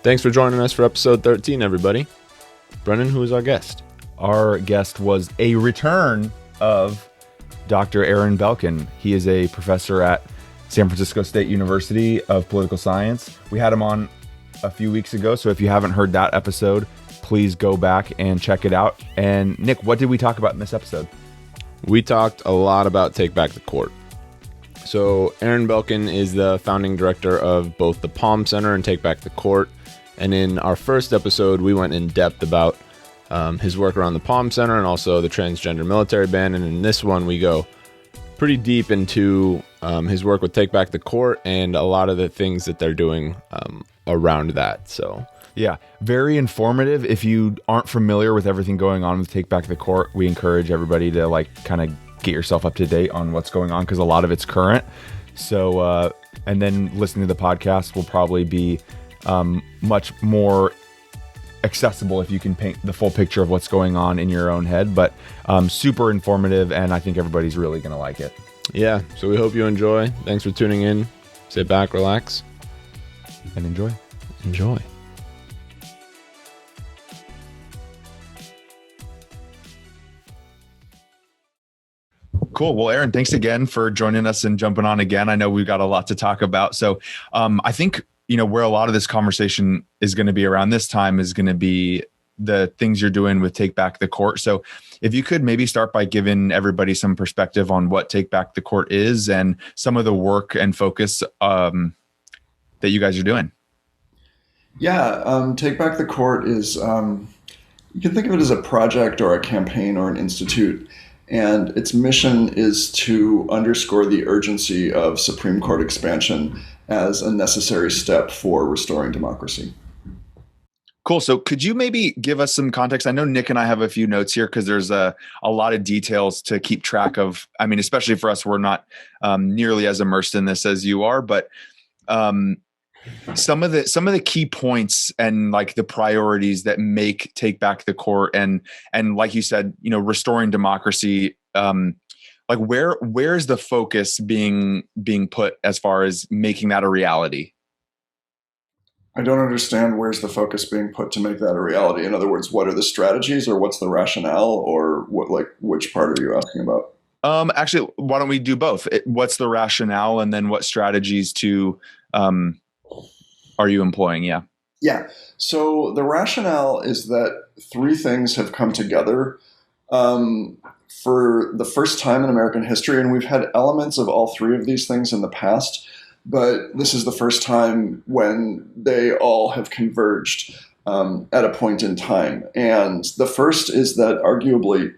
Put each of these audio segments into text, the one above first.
Thanks for joining us for episode 13, everybody. Brennan, who is our guest? Our guest was a return of Dr. Aaron Belkin. He is a professor at San Francisco State University of Political Science. We had him on a few weeks ago, so if you haven't heard that episode, please go back and check it out. And Nick, what did we talk about in this episode? We talked a lot about Take Back the Court. So Aaron Belkin is the founding director of both the Palm Center and Take Back the Court. And in our first episode, we went in depth about his work around the Palm Center and also the Transgender Military Ban. And in this one, we go pretty deep into his work with Take Back the Court and a lot of the things that they're doing around that. So yeah, very informative. If you aren't familiar with everything going on with Take Back the Court, we encourage everybody to kind of get yourself up to date on what's going on because a lot of it's current. So and then listening to the podcast will probably be much more accessible if you can paint the full picture of what's going on in your own head, but super informative, and I think everybody's really going to like it. Yeah, so we hope you enjoy. Thanks for tuning in. Sit back, relax, and enjoy. Enjoy. Cool. Well, Aaron, thanks again for joining us and jumping on again. I know we've got a lot to talk about. So I think where a lot of this conversation is going to be around this time is going to be the things you're doing with Take Back the Court. So if you could maybe start by giving everybody some perspective on what Take Back the Court is and some of the work and focus that you guys are doing. Yeah. Take Back the Court is, you can think of it as a project or a campaign or an institute. And its mission is to underscore the urgency of Supreme Court expansion as a necessary step for restoring democracy. Cool. So could you maybe give us some context? I know Nick and I have a few notes here because there's a lot of details to keep track of. I mean, especially for us, we're not nearly as immersed in this as you are, but some of the key points and the priorities that make Take Back the Court and like you said, restoring democracy, where's the focus being put as far as making that a reality? I don't understand where's the focus being put to make that a reality. In other words, what are the strategies or what's the rationale or which part are you asking about? Actually, why don't we do both? What's the rationale and then what strategies are you employing? Yeah. Yeah. So the rationale is that three things have come together for the first time in American history. And we've had elements of all three of these things in the past, but this is the first time when they all have converged at a point in time. And the first is that arguably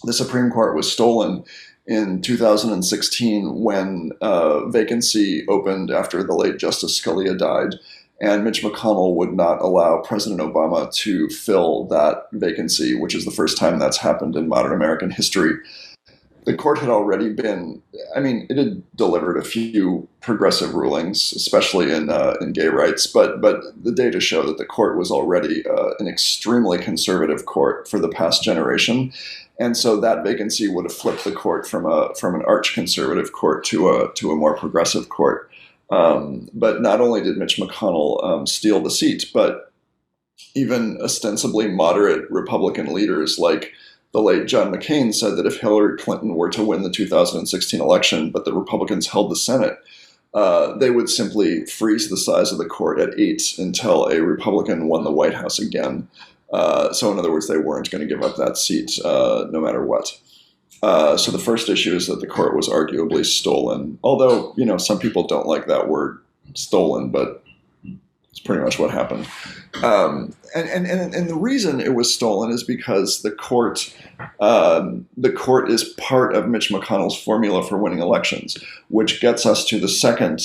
the Supreme Court was stolen in 2016 when a vacancy opened after the late Justice Scalia died, and Mitch McConnell would not allow President Obama to fill that vacancy, which is the first time that's happened in modern American history. The court had already it had delivered a few progressive rulings, especially in gay rights, but the data show that the court was already an extremely conservative court for the past generation. And so that vacancy would have flipped the court from an arch conservative court to a more progressive court. But not only did Mitch McConnell steal the seat, but even ostensibly moderate Republican leaders like the late John McCain said that if Hillary Clinton were to win the 2016 election, but the Republicans held the Senate, they would simply freeze the size of the court at 8 until a Republican won the White House again. So in other words, they weren't going to give up that seat no matter what. So the first issue is that the court was arguably stolen, although, some people don't like that word stolen, but it's pretty much what happened. And the reason it was stolen is because the court is part of Mitch McConnell's formula for winning elections, which gets us to the second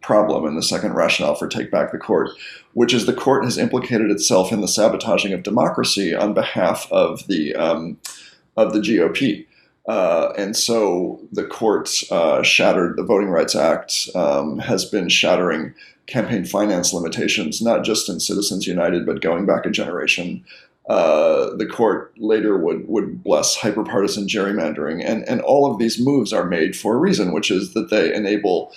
problem and the second rationale for Take Back the Court, which is the court has implicated itself in the sabotaging of democracy on behalf of the GOP. And so the court shattered the Voting Rights Act, has been shattering campaign finance limitations, not just in Citizens United, but going back a generation. The court later would bless hyperpartisan gerrymandering, and all of these moves are made for a reason, which is that they enable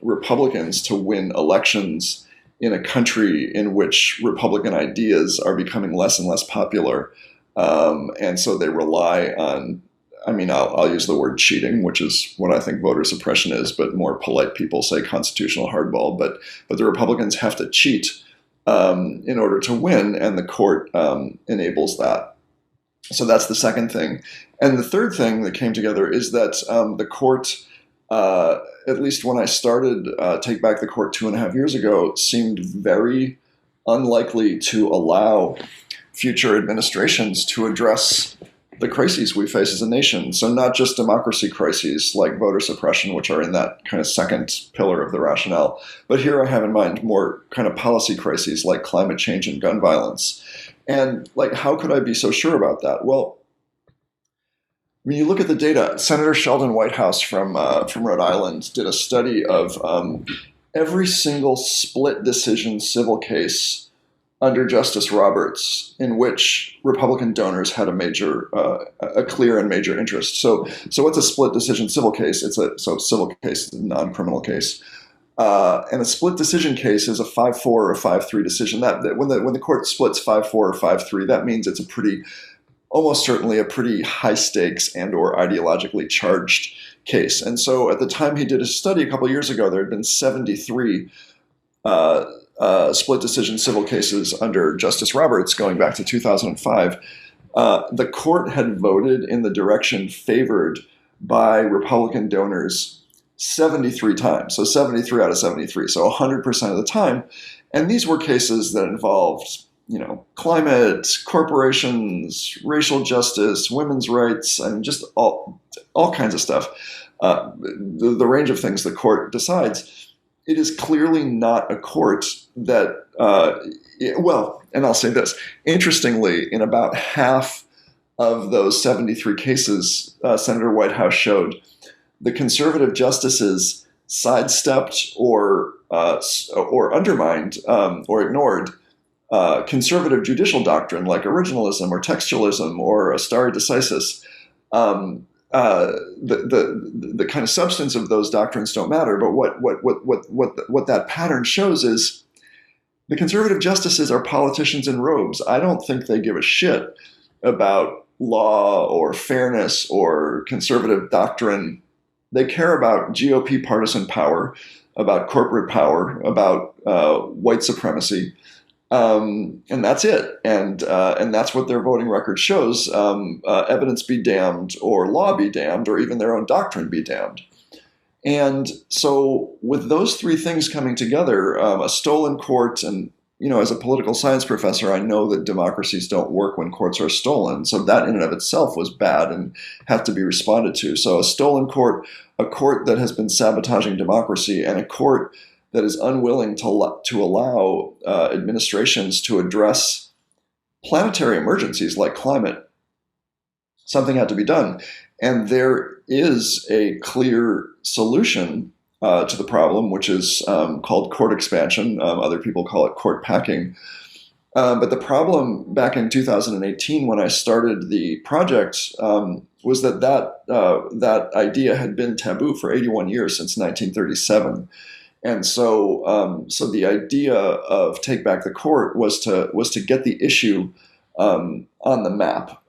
Republicans to win elections in a country in which Republican ideas are becoming less and less popular, and so they rely on. I mean, I'll use the word cheating, which is what I think voter suppression is, but more polite people say constitutional hardball. But the Republicans have to cheat in order to win, and the court enables that. So that's the second thing. And the third thing that came together is that the court, at least when I started Take Back the Court 2.5 years ago, seemed very unlikely to allow future administrations to address the crises we face as a nation. So not just democracy crises like voter suppression, which are in that kind of second pillar of the rationale, but here I have in mind more kind of policy crises like climate change and gun violence. And like, how could I be so sure about that? Well, when you look at the data, Senator Sheldon Whitehouse from Rhode Island did a study of every single split decision civil case under Justice Roberts, in which Republican donors had a clear and major interest. So what's a split decision civil case? It's a civil case, non-criminal case, and a split decision case is a 5-4 or a 5-3 decision. That when the court splits 5-4 or 5-3, that means it's almost certainly a pretty high stakes and or ideologically charged case. And so at the time he did his study a couple of years ago, there had been 73 split decision civil cases under Justice Roberts going back to 2005. The court had voted in the direction favored by Republican donors 73 times. So 73 out of 73. So 100% of the time. And these were cases that involved, climate, corporations, racial justice, women's rights, and just all kinds of stuff. The range of things the court decides. It is clearly not a court that, and I'll say this, interestingly, in about half of those 73 cases Senator Whitehouse showed, the conservative justices sidestepped or undermined or ignored conservative judicial doctrine like originalism or textualism or stare decisis. The kind of substance of those doctrines don't matter, but what that pattern shows is the conservative justices are politicians in robes. I don't think they give a shit about law or fairness or conservative doctrine. They care about GOP partisan power, about corporate power, about white supremacy. And that's it. And that's what their voting record shows. Evidence be damned, or law be damned, or even their own doctrine be damned. And so with those three things coming together, a stolen court, and, as a political science professor, I know that democracies don't work when courts are stolen. So that in and of itself was bad and had to be responded to. So a stolen court, a court that has been sabotaging democracy, and a court that is unwilling to allow administrations to address planetary emergencies like climate. Something had to be done. And there is a clear solution to the problem, which is called court expansion. Other people call it court packing. But the problem back in 2018 when I started the project was that idea had been taboo for 81 years, since 1937. And so the idea of Take Back the Court was to get the issue on the map.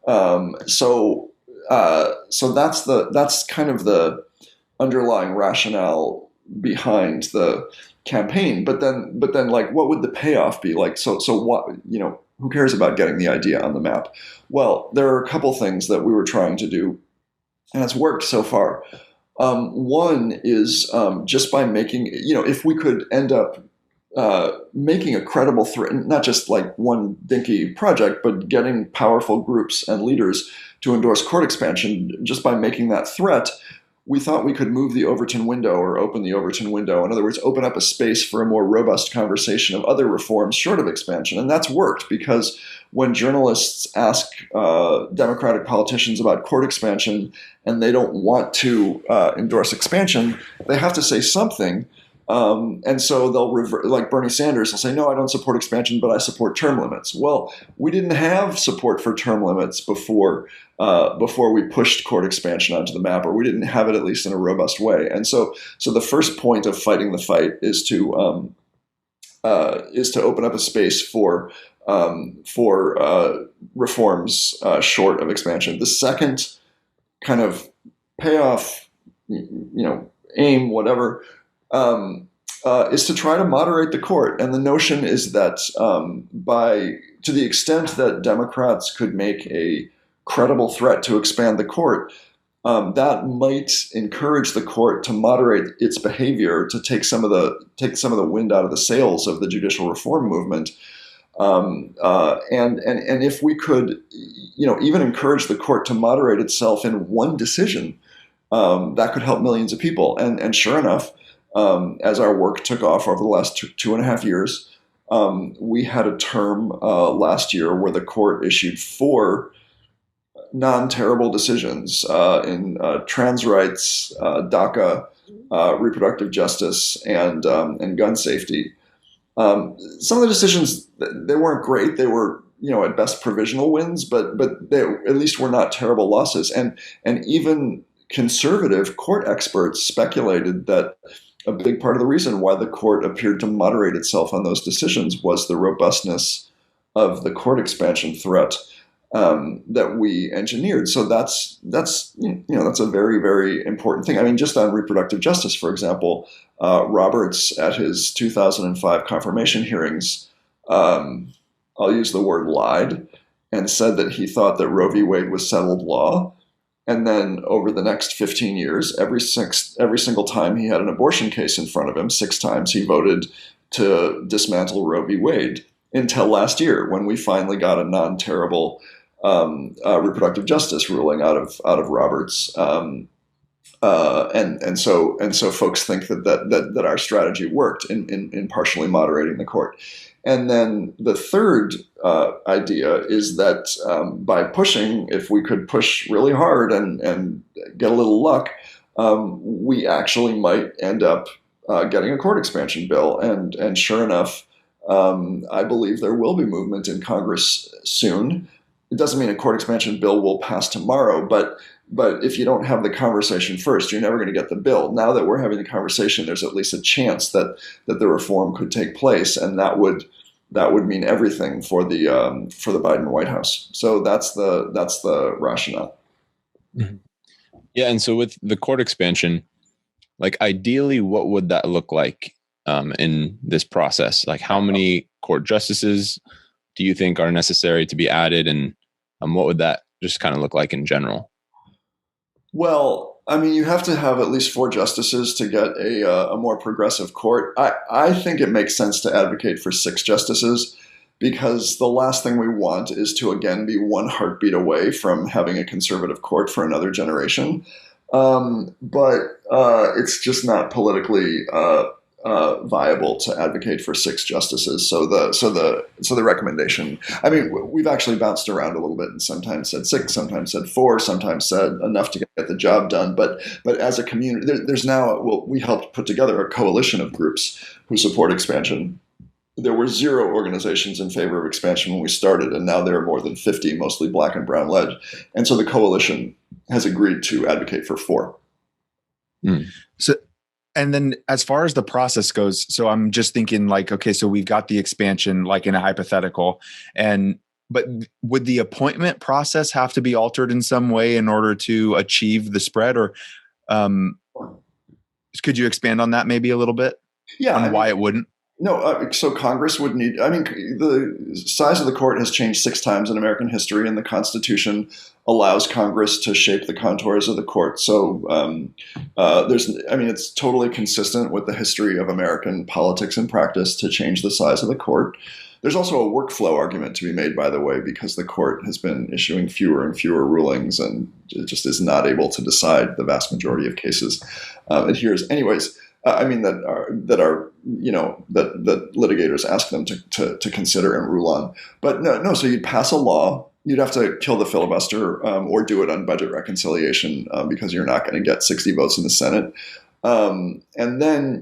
So that's kind of the underlying rationale behind the campaign. But then like, what would the payoff be? Like, so what, who cares about getting the idea on the map? Well, there are a couple things that we were trying to do, and it's worked so far. One is just by making, if we could end up making a credible threat, not just like one dinky project, but getting powerful groups and leaders to endorse court expansion, just by making that threat, we thought we could move the Overton window, or open the Overton window. In other words, open up a space for a more robust conversation of other reforms short of expansion. And that's worked, because when journalists ask Democratic politicians about court expansion and they don't want to endorse expansion, they have to say something And so they'll revert, like Bernie Sanders will say, no, I don't support expansion, but I support term limits. Well, we didn't have support for term limits before we pushed court expansion onto the map, or we didn't have it at least in a robust way. And so the first point of fighting the fight is to open up a space for reforms short of expansion. The second kind of payoff, aim, whatever, is to try to moderate the court. And the notion is that to the extent that Democrats could make a credible threat to expand the court, that might encourage the court to moderate its behavior, to take some of the wind out of the sails of the judicial reform movement. And if we could, even encourage the court to moderate itself in one decision, that could help millions of people. And sure enough, as our work took off over the last 2.5 years, we had a term last year where the court issued 4 non-terrible decisions in trans rights, DACA, reproductive justice, and gun safety. Some of the decisions, they weren't great. They were, at best provisional wins, but they at least were not terrible losses. And even conservative court experts speculated that a big part of the reason why the court appeared to moderate itself on those decisions was the robustness of the court expansion threat that we engineered. So that's a very, very important thing. I mean, just on reproductive justice, for example, Roberts at his 2005 confirmation hearings, I'll use the word lied, and said that he thought that Roe v. Wade was settled law. And then over the next 15 years, every single time he had an abortion case in front of him, 6 times he voted to dismantle Roe v. Wade, until last year when we finally got a non-terrible reproductive justice ruling out of Roberts. And so folks think that our strategy worked in partially moderating the court. And then the third idea is that by pushing, if we could push really hard and get a little luck, we actually might end up getting a court expansion bill. And sure enough, I believe there will be movement in Congress soon. It doesn't mean a court expansion bill will pass tomorrow, but if you don't have the conversation first, you're never going to get the bill. Now that we're having the conversation, there's at least a chance that the reform could take place, and that would mean everything for the Biden White House. So that's the rationale. Mm-hmm. Yeah, and so with the court expansion, like ideally, what would that look like in this process? Like, how many court justices do you think are necessary to be added, and what would that just kind of look like in general? Well, I mean, you have to have at least 4 justices to get a more progressive court. I think it makes sense to advocate for 6 justices, because the last thing we want is to, again, be one heartbeat away from having a conservative court for another generation. But it's just not politically viable to advocate for 6 justices. So the recommendation, I mean, we've actually bounced around a little bit and sometimes said 6, sometimes said 4, sometimes said enough to get the job done. But as a community, there's now, we helped put together a coalition of groups who support expansion. There were 0 organizations in favor of expansion when we started, and now there are more than 50, mostly Black and brown led. And so the coalition has agreed to advocate for 4. So, and then as far as the process goes, so I'm just thinking like, okay, so we've got the expansion, like in a hypothetical, but would the appointment process have to be altered in some way in order to achieve the spread, or could you expand on that maybe a little bit? Yeah. On why it wouldn't? No, so Congress would need, I mean, the size of the court has changed 6 times in American history, and the Constitution allows Congress to shape the contours of the court. So it's totally consistent with the history of American politics and practice to change the size of the court. There's also a workflow argument to be made, by the way, because the court has been issuing fewer and fewer rulings, and it just is not able to decide the vast majority of cases it hears. Anyways, that litigators ask them to consider and rule on. But no. So you'd pass a law. You'd have to kill the filibuster or do it on budget reconciliation because you're not going to get 60 votes in the Senate. And then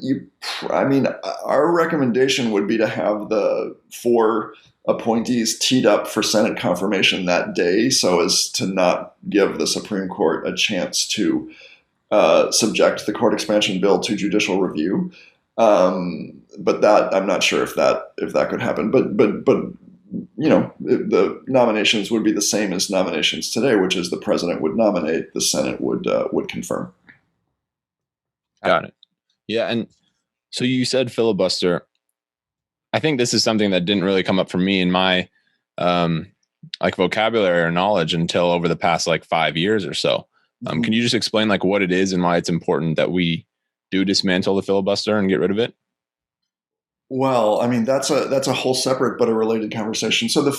our recommendation would be to have the 4 appointees teed up for Senate confirmation that day so as to not give the Supreme Court a chance to subject the court expansion bill to judicial review. But that, I'm not sure if that could happen. But the nominations would be the same as nominations today, which is the president would nominate, the Senate would confirm. Got it. Yeah, and so you said filibuster. I think this is something that didn't really come up for me in my vocabulary or knowledge until over the past 5 years or so. Can you just explain what it is and why it's important that we do dismantle the filibuster and get rid of it? Well, that's a whole separate but a related conversation. So the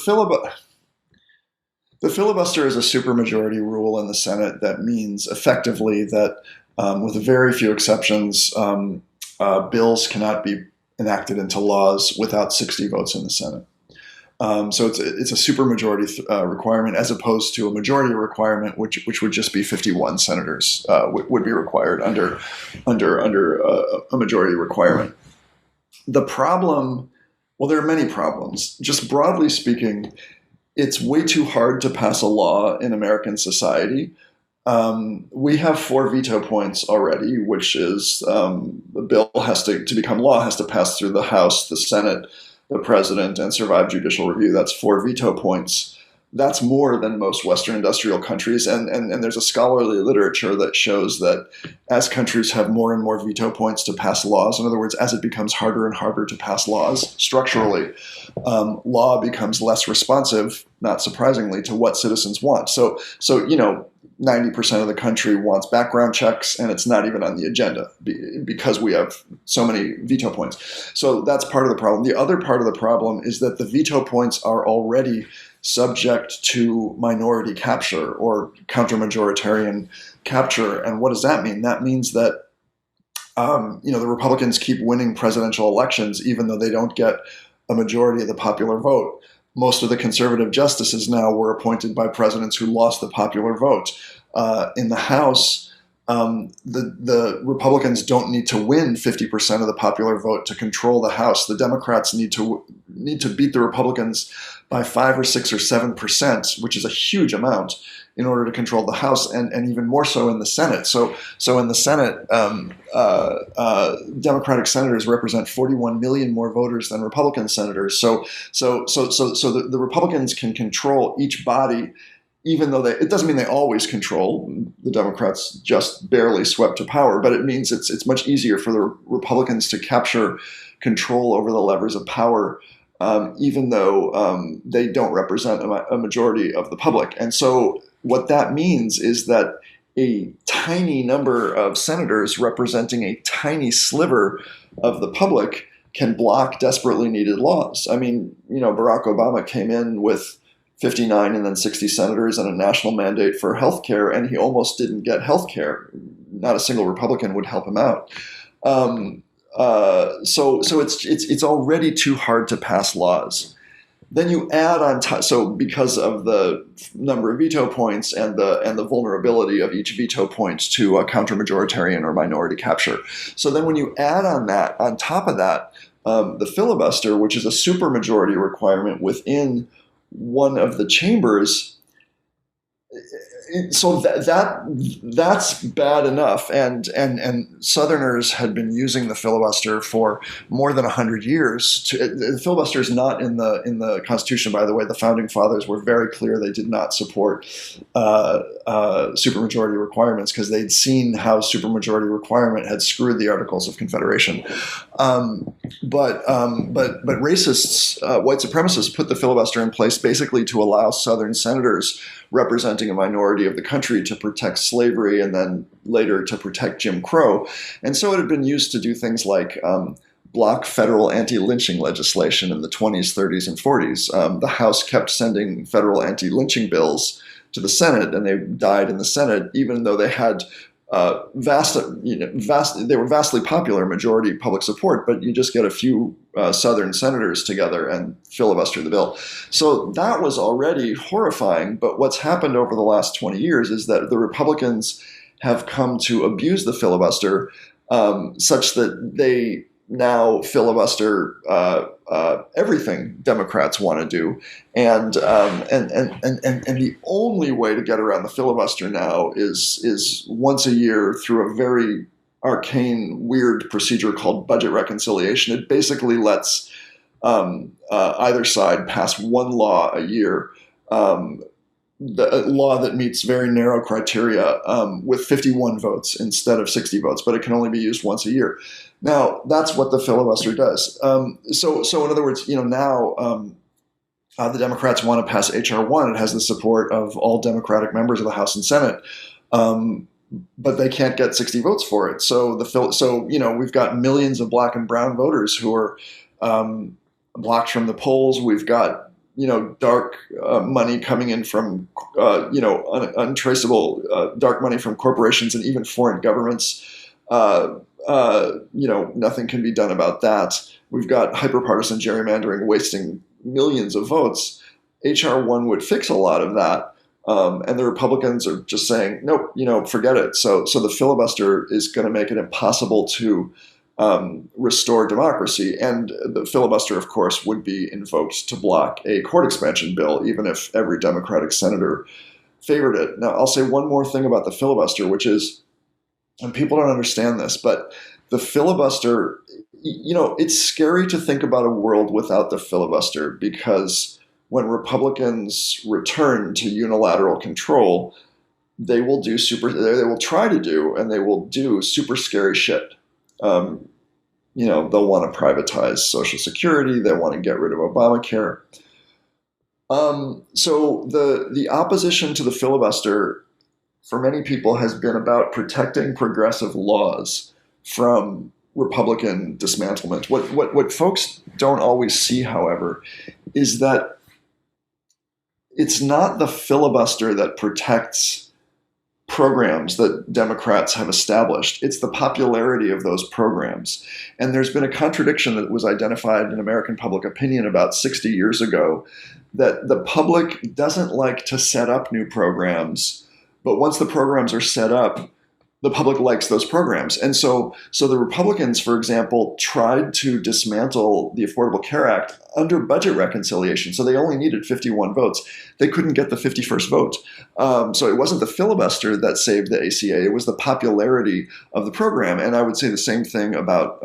filibuster is a supermajority rule in the Senate that means effectively that, with very few exceptions, bills cannot be enacted into laws without 60 votes in the Senate. So it's a supermajority requirement as opposed to a majority requirement, which would just be 51 senators would be required under a majority requirement. The problem, well, there are many problems. Just broadly speaking, it's way too hard to pass a law in American society. We have 4 veto points already, which is the bill has to become law, has to pass through the House, the Senate, the president, and survive judicial review. That's 4 veto points. That's more than most Western industrial countries. And there's a scholarly literature that shows that as countries have more and more veto points to pass laws, in other words, as it becomes harder and harder to pass laws structurally, law becomes less responsive, not surprisingly, to what citizens want. So 90% of the country wants background checks, and it's not even on the agenda because we have so many veto points. So that's part of the problem. The other part of the problem is that the veto points are already subject to minority capture or counter-majoritarian capture. And what does that mean? That means that the Republicans keep winning presidential elections even though they don't get a majority of the popular vote. Most of the conservative justices now were appointed by presidents who lost the popular vote. In the House, the Republicans don't need to win 50% of the popular vote to control the House. The Democrats need to beat the Republicans by 5 or 6 or 7%, which is a huge amount, in order to control the House, and even more so in the Senate. So in the Senate, Democratic senators represent 41 million more voters than Republican senators. So the Republicans can control each body, even though it doesn't mean they always control. The Democrats just barely swept to power, but it means it's much easier for the Republicans to capture control over the levers of power, even though they don't represent a majority of the public. And so what that means is that a tiny number of senators representing a tiny sliver of the public can block desperately needed laws. Barack Obama came in with 59 and then 60 senators and a national mandate for health care, and he almost didn't get health care. Not a single Republican would help him out. So it's already too hard to pass laws. Then you add on top, so because of the number of veto points and the vulnerability of each veto point to a counter-majoritarian or minority capture. So then when you add on top of that, the filibuster, which is a supermajority requirement within one of the chambers, so that's bad enough. And Southerners had been using the filibuster for more than 100 years. The filibuster is not in the Constitution, by the way. The founding fathers were very clear they did not support supermajority requirements because they'd seen how supermajority requirement had screwed the Articles of Confederation. But racists, white supremacists, put the filibuster in place basically to allow Southern senators representing a minority of the country to protect slavery and then later to protect Jim Crow. And so it had been used to do things like block federal anti-lynching legislation in the 20s, 30s, and 40s. The House kept sending federal anti-lynching bills to the Senate, and they died in the Senate, even though they had they were vastly popular, majority public support, but you just get a few Southern senators together and filibuster the bill. So that was already horrifying. But what's happened over the last 20 years is that the Republicans have come to abuse the filibuster such that they now filibuster everything Democrats want to do, and the only way to get around the filibuster now is once a year through a very arcane, weird procedure called budget reconciliation. It basically lets either side pass one law a year. The law that meets very narrow criteria with 51 votes instead of 60 votes, but it can only be used once a year. Now, that's what the filibuster does. So in other words, now the Democrats want to pass HR1. It has the support of all Democratic members of the House and Senate, but they can't get 60 votes for it. So we've got millions of black and brown voters who are blocked from the polls. We've got dark money coming in from untraceable dark money from corporations and even foreign governments. Nothing can be done about that. We've got hyperpartisan gerrymandering wasting millions of votes. HR1 would fix a lot of that. And the Republicans are just saying, nope, forget it. So the filibuster is going to make it impossible to restore democracy. And the filibuster, of course, would be invoked to block a court expansion bill, even if every Democratic senator favored it. Now, I'll say one more thing about the filibuster, which is, and people don't understand this, but the filibuster, it's scary to think about a world without the filibuster, because when Republicans return to unilateral control, they will try to do, and they will do super scary shit. They'll want to privatize Social Security. They want to get rid of Obamacare. So the opposition to the filibuster for many people has been about protecting progressive laws from Republican dismantlement. What folks don't always see, however, is that it's not the filibuster that protects programs that Democrats have established. It's the popularity of those programs. And there's been a contradiction that was identified in American public opinion about 60 years ago, that the public doesn't like to set up new programs, but once the programs are set up, the public likes those programs. And so the Republicans, for example, tried to dismantle the Affordable Care Act under budget reconciliation. So they only needed 51 votes. They couldn't get the 51st vote. So it wasn't the filibuster that saved the ACA. It was the popularity of the program. And I would say the same thing about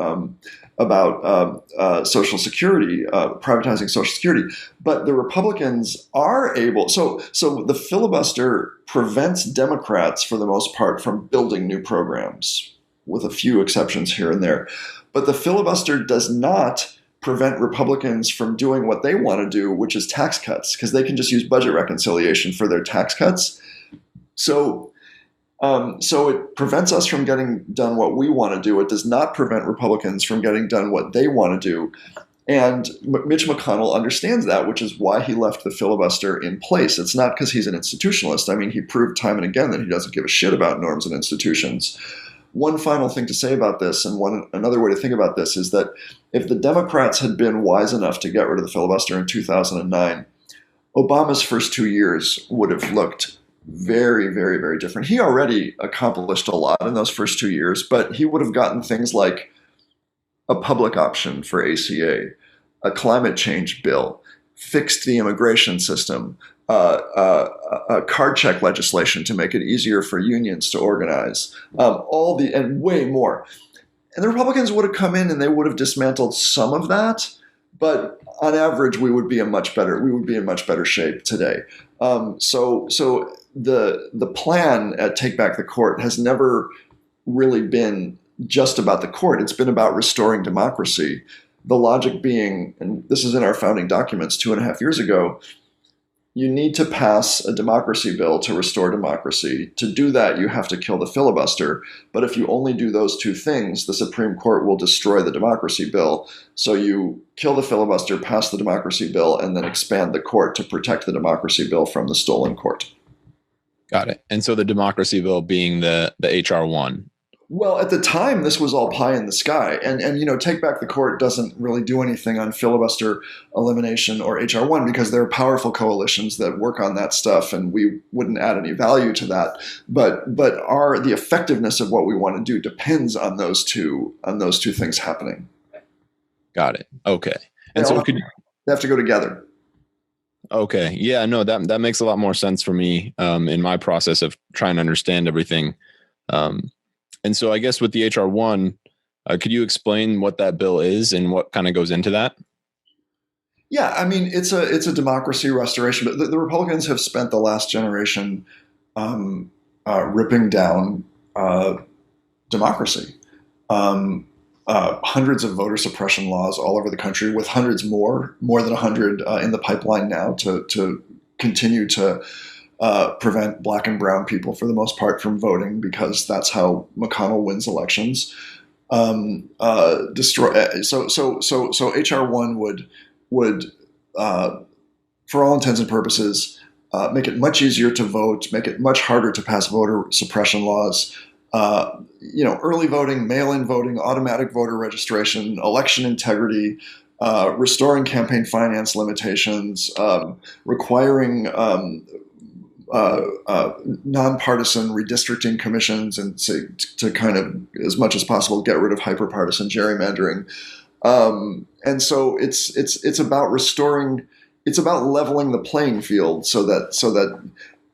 Social Security, privatizing Social Security. But the Republicans are able. So the filibuster prevents Democrats, for the most part, from building new programs, with a few exceptions here and there. But the filibuster does not prevent Republicans from doing what they want to do, which is tax cuts, because they can just use budget reconciliation for their tax cuts. So it prevents us from getting done what we want to do. It does not prevent Republicans from getting done what they want to do. And Mitch McConnell understands that, which is why he left the filibuster in place. It's not because he's an institutionalist. I mean, he proved time and again that he doesn't give a shit about norms and institutions. One final thing to say about this, and another way to think about this, is that if the Democrats had been wise enough to get rid of the filibuster in 2009, Obama's first 2 years would have looked very, very, very different. He already accomplished a lot in those first 2 years, but he would have gotten things like a public option for ACA, a climate change bill, fixed the immigration system, a card check legislation to make it easier for unions to organize, and way more. And the Republicans would have come in and they would have dismantled some of that, but on average, we would be in much better shape today. So the plan at Take Back the Court has never really been just about the court. It's been about restoring democracy. The logic being, and this is in our founding documents 2.5 years ago, you need to pass a democracy bill to restore democracy. To do that, you have to kill the filibuster. But if you only do those two things, the Supreme Court will destroy the democracy bill. So you kill the filibuster, pass the democracy bill, and then expand the court to protect the democracy bill from the stolen court. Got it. And so the democracy bill being the HR1. Well, at the time, this was all pie in the sky, and Take Back the Court doesn't really do anything on filibuster elimination or HR1 because there are powerful coalitions that work on that stuff, and we wouldn't add any value to that. But the effectiveness of what we want to do depends on those two things happening. Got it. Okay. And they have to go together. Okay. Yeah, no, that makes a lot more sense for me in my process of trying to understand everything. And so I guess with the HR1, could you explain what that bill is and what kind of goes into that? Yeah, I mean, it's a democracy restoration, but the Republicans have spent the last generation ripping down democracy. Hundreds of voter suppression laws all over the country, with hundreds more than 100 in the pipeline now to continue to prevent black and brown people, for the most part, from voting, because that's how McConnell wins elections. Destroy. So HR1 would, for all intents and purposes, make it much easier to vote, make it much harder to pass voter suppression laws. Early voting, mail-in voting, automatic voter registration, election integrity, restoring campaign finance limitations, requiring nonpartisan redistricting commissions, and to kind of, as much as possible, get rid of hyperpartisan gerrymandering. And so it's about restoring. It's about leveling the playing field so that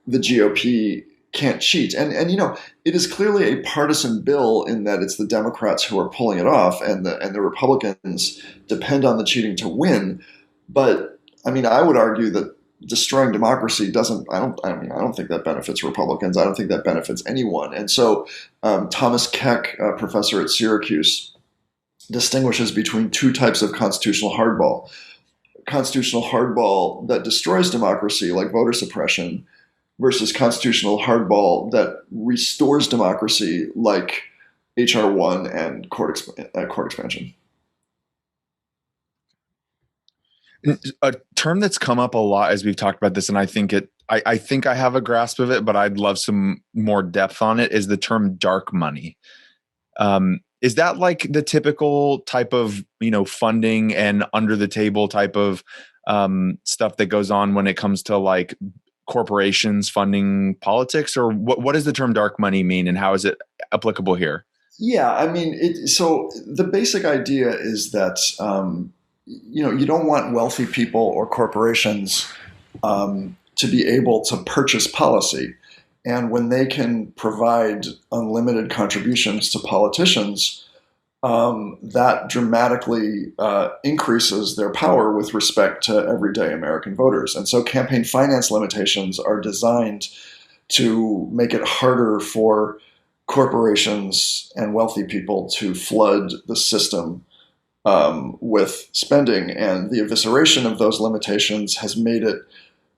the GOP can't cheat. And it is clearly a partisan bill in that it's the Democrats who are pulling it off, and the Republicans depend on the cheating to win. But I mean, I would argue that destroying democracy doesn't. I don't think that benefits Republicans. I don't think that benefits anyone. And so Thomas Keck, a professor at Syracuse, distinguishes between two types of constitutional hardball. Constitutional hardball that destroys democracy, like voter suppression, versus constitutional hardball that restores democracy, like HR1 and court expansion. A term that's come up a lot as we've talked about this, and I think I have a grasp of it, but I'd love some more depth on it, is the term dark money. Is that like the typical type of, funding and under the table type of stuff that goes on when it comes to like corporations funding politics, or what does the term dark money mean, and how is it applicable here? Yeah, I mean, so the basic idea is that you don't want wealthy people or corporations to be able to purchase policy. And when they can provide unlimited contributions to politicians, that dramatically increases their power with respect to everyday American voters. And so campaign finance limitations are designed to make it harder for corporations and wealthy people to flood the system with spending. And the evisceration of those limitations has made it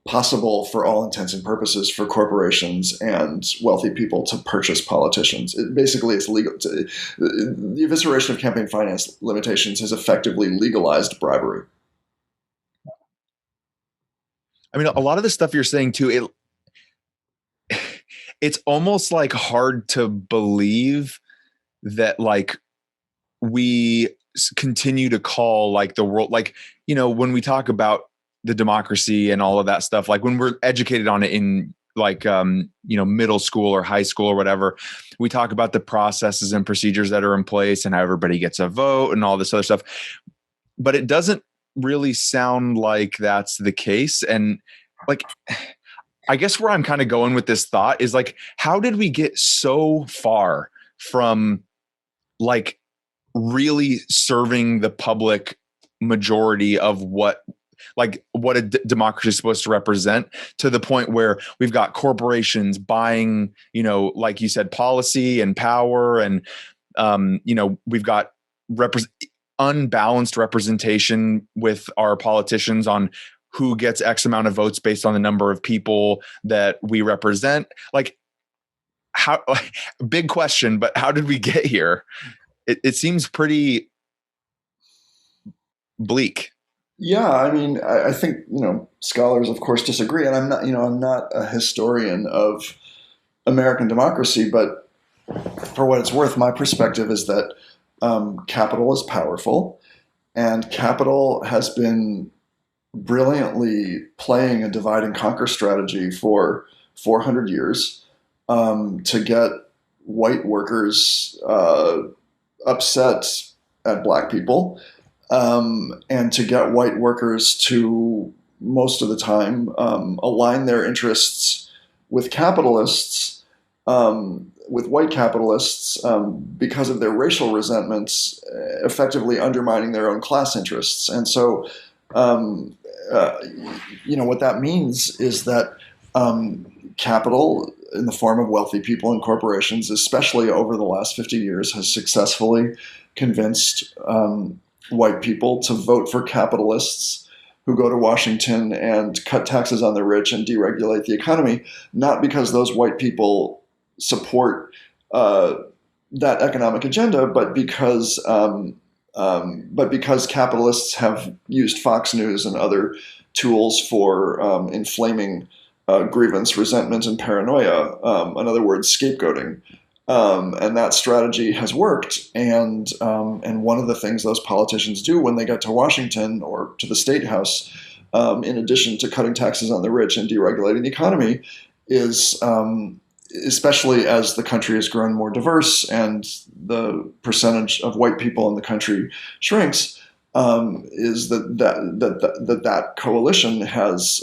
possible, for all intents and purposes, for corporations and wealthy people to purchase politicians. It's legal. The evisceration of campaign finance limitations has effectively legalized bribery. I mean, a lot of the stuff you're saying too, it's almost like hard to believe that like we continue to call like the world, like, when we talk about the democracy and all of that stuff, like when we're educated on it in like, middle school or high school or whatever, we talk about the processes and procedures that are in place and how everybody gets a vote and all this other stuff. But it doesn't really sound like that's the case. And like, I guess where I'm kind of going with this thought is like, how did we get so far from like really serving the public majority of what a democracy is supposed to represent, to the point where we've got corporations buying, like you said, policy and power, and we've got unbalanced representation with our politicians on who gets X amount of votes based on the number of people that we represent. Like, how? Big question, but how did we get here? It seems pretty bleak. Yeah, I mean, I think scholars, of course, disagree, and I'm not a historian of American democracy, but For what it's worth, my perspective is that capital is powerful, and capital has been brilliantly playing a divide and conquer strategy for 400 years to get white workers upset at black people, and to get white workers to, most of the time, align their interests with capitalists, with white capitalists, because of their racial resentments, effectively undermining their own class interests. And so, what that means is that capital, in the form of wealthy people and corporations, especially over the last 50 years, has successfully convinced white people to vote for capitalists who go to Washington and cut taxes on the rich and deregulate the economy, not because those white people support that economic agenda, but because capitalists have used Fox News and other tools for inflaming grievance, resentment, and paranoia. In other words, scapegoating. And that strategy has worked. And one of the things those politicians do when they get to Washington or to the State House, in addition to cutting taxes on the rich and deregulating the economy, is, especially as the country has grown more diverse and the percentage of white people in the country shrinks, is that coalition has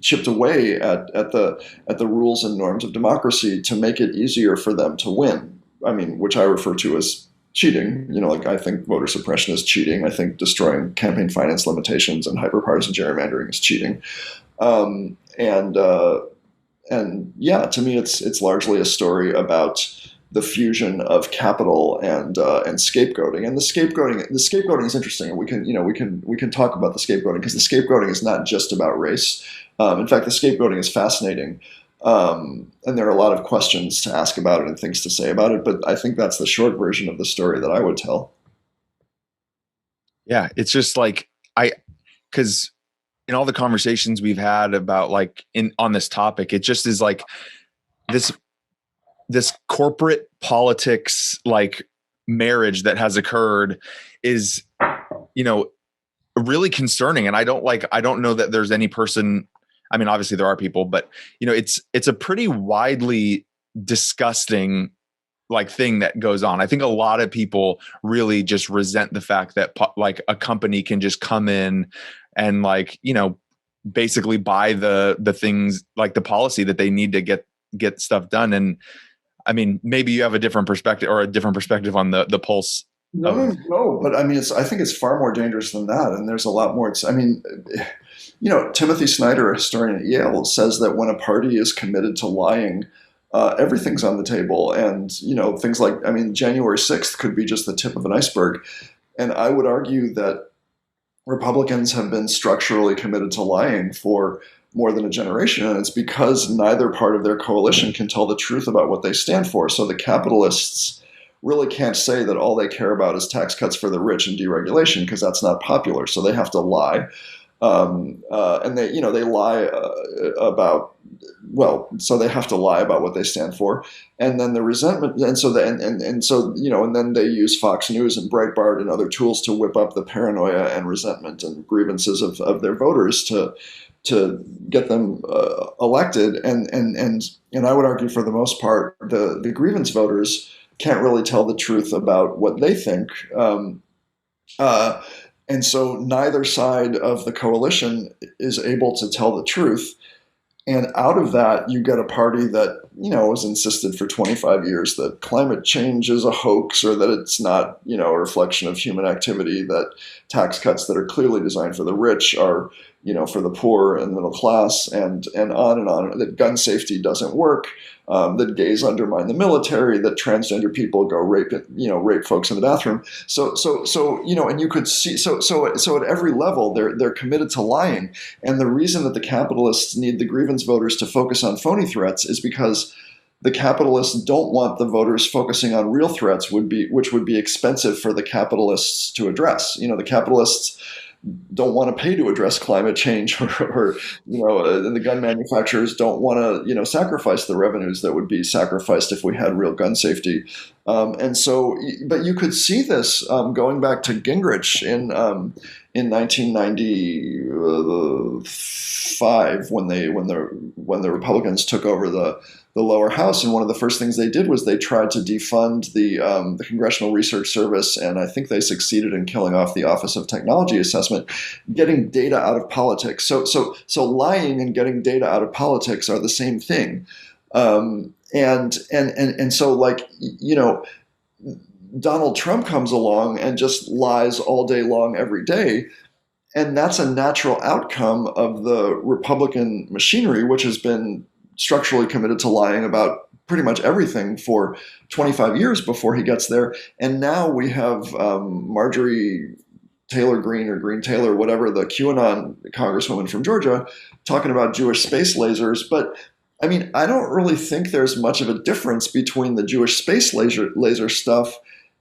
chipped away at the rules and norms of democracy to make it easier for them to win. I mean, which I refer to as cheating. I think voter suppression is cheating. I think destroying campaign finance limitations and hyperpartisan gerrymandering is cheating. And yeah, to me, it's largely a story about the fusion of capital and scapegoating. And the scapegoating is interesting, and we can talk about the scapegoating, because the scapegoating is not just about race. In fact, the scapegoating is fascinating, and there are a lot of questions to ask about it and things to say about it. But I think that's the short version of the story that I would tell. Yeah, it's just because in all the conversations we've had about on this topic, it just is this corporate politics marriage that has occurred is, really concerning. And I don't know that there's any person, I mean, obviously there are people, but it's a pretty widely disgusting thing that goes on. I think a lot of people really just resent the fact that a company can just come in and basically buy the things, the policy that they need to get stuff done. And I mean, maybe you have a different perspective on the pulse. No, but I mean, I think it's far more dangerous than that. And there's a lot more. Timothy Snyder, a historian at Yale, says that when a party is committed to lying, everything's on the table. And, things January 6th could be just the tip of an iceberg. And I would argue that Republicans have been structurally committed to lying for more than a generation, and it's because neither part of their coalition can tell the truth about what they stand for. So the capitalists really can't say that all they care about is tax cuts for the rich and deregulation, because that's not popular. So they have to lie, and they lie about, so they have to lie about what they stand for, and then the resentment, and then they use Fox News and Breitbart and other tools to whip up the paranoia and resentment and grievances of their voters to get them elected. And I would argue, for the most part, the grievance voters can't really tell the truth about what they think. And so neither side of the coalition is able to tell the truth. And out of that, you get a party that, has insisted for 25 years that climate change is a hoax, or that it's not, a reflection of human activity, that tax cuts that are clearly designed for the rich are, for the poor and middle class, and on, that gun safety doesn't work, that gays undermine the military, that transgender people go rape folks in the bathroom. So and you could see, so at every level, they're committed to lying. And the reason that the capitalists need the grievance voters to focus on phony threats is because the capitalists don't want the voters focusing on real threats, which would be expensive for the capitalists to address. The capitalists, don't want to pay to address climate change, or and the gun manufacturers don't want to sacrifice the revenues that would be sacrificed if we had real gun safety. And so, but you could see this going back to Gingrich in 1995 when the Republicans took over the lower house, and one of the first things they did was they tried to defund the Congressional Research Service, and I think they succeeded in killing off the Office of Technology Assessment, getting data out of politics. So lying and getting data out of politics are the same thing, and so Donald Trump comes along and just lies all day long every day. And that's a natural outcome of the Republican machinery, which has been structurally committed to lying about pretty much everything for 25 years before he gets there. And now we have Marjorie Taylor Greene, or Green Taylor, whatever, the QAnon congresswoman from Georgia, talking about Jewish space lasers. But I mean, I don't really think there's much of a difference between the Jewish space laser stuff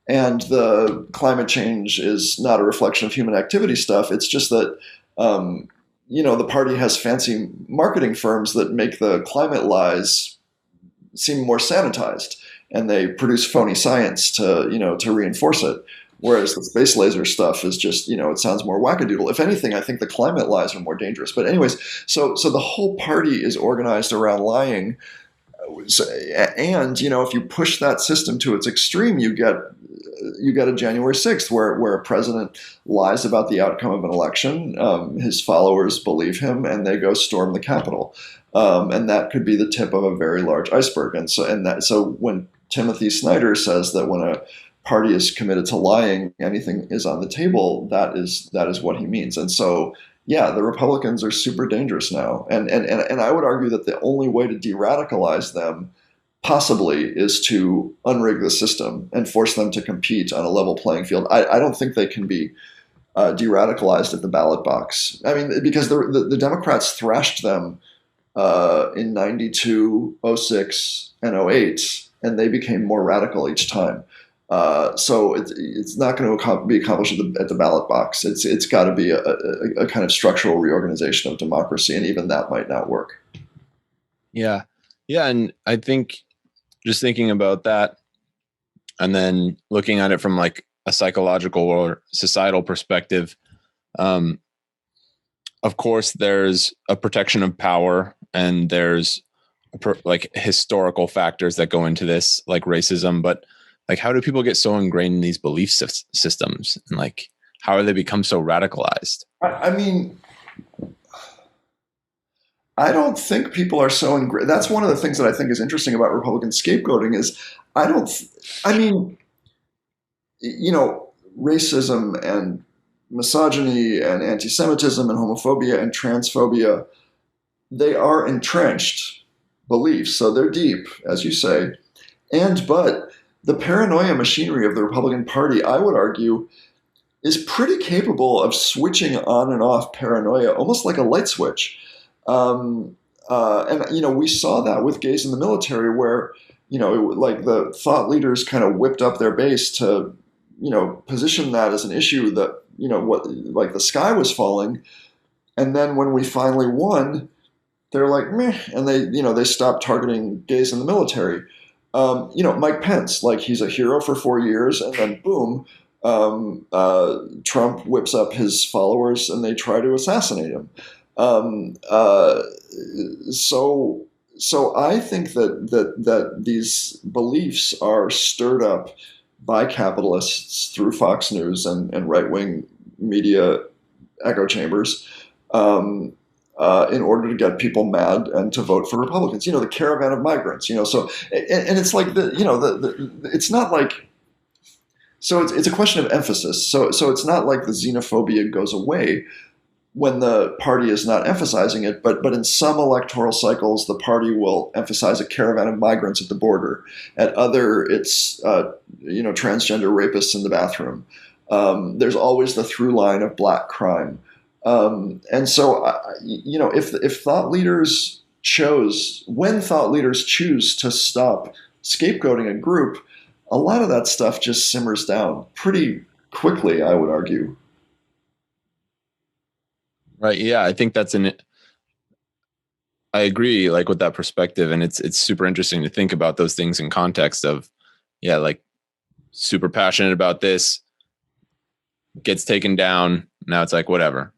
and the climate change is not a reflection of human activity stuff. It's just that, the party has fancy marketing firms that make the climate lies seem more sanitized, and they produce phony science to reinforce it. Whereas the space laser stuff is just, it sounds more wackadoodle. If anything, I think the climate lies are more dangerous. But anyways, so the whole party is organized around lying. And, if you push that system to its extreme, you get a January 6th where a president lies about the outcome of an election. His followers believe him, and they go storm the Capitol. And that could be the tip of a very large iceberg. So when Timothy Snyder says that when a party is committed to lying, anything is on the table, that is what he means. And so, yeah, the Republicans are super dangerous now. And I would argue that the only way to de-radicalize them possibly is to unrig the system and force them to compete on a level playing field. I don't think they can be de-radicalized at the ballot box. I mean, because the Democrats thrashed them in 92, 06, and 08, and they became more radical each time. So it's not going to be accomplished at the ballot box. It's got to be a kind of structural reorganization of democracy, and even that might not work. Yeah, and I think just thinking about that, and then looking at it from like a psychological or societal perspective, of course, there's a protection of power, and there's like historical factors that go into this, like racism, but like, how do people get so ingrained in these belief systems, and like, how are they become so radicalized? I mean, I don't think people are so ingrained. That's one of the things that I think is interesting about Republican scapegoating is racism and misogyny and anti-Semitism and homophobia and transphobia, they are entrenched beliefs. So they're deep, as you say. But the paranoia machinery of the Republican Party, I would argue, is pretty capable of switching on and off paranoia, almost like a light switch. And we saw that with gays in the military, where, like the thought leaders kind of whipped up their base to, position that as an issue that, like the sky was falling. And then when we finally won, they're like, meh, and they stopped targeting gays in the military. Mike Pence, like he's a hero for 4 years, and then boom, Trump whips up his followers and they try to assassinate him. So I think that these beliefs are stirred up by capitalists through Fox News and right-wing media echo chambers, in order to get people mad and to vote for Republicans. The caravan of migrants. So and it's like it's not like. So it's a question of emphasis. So it's not like the xenophobia goes away when the party is not emphasizing it, but in some electoral cycles, the party will emphasize a caravan of migrants at the border. At other, it's transgender rapists in the bathroom. There's always the through line of black crime. And so, if thought leaders choose to stop scapegoating a group, a lot of that stuff just simmers down pretty quickly, I would argue. Right. Yeah. I think I agree like with that perspective. And it's super interesting to think about those things in context of, yeah, like super passionate about this, gets taken down. Now it's like, whatever.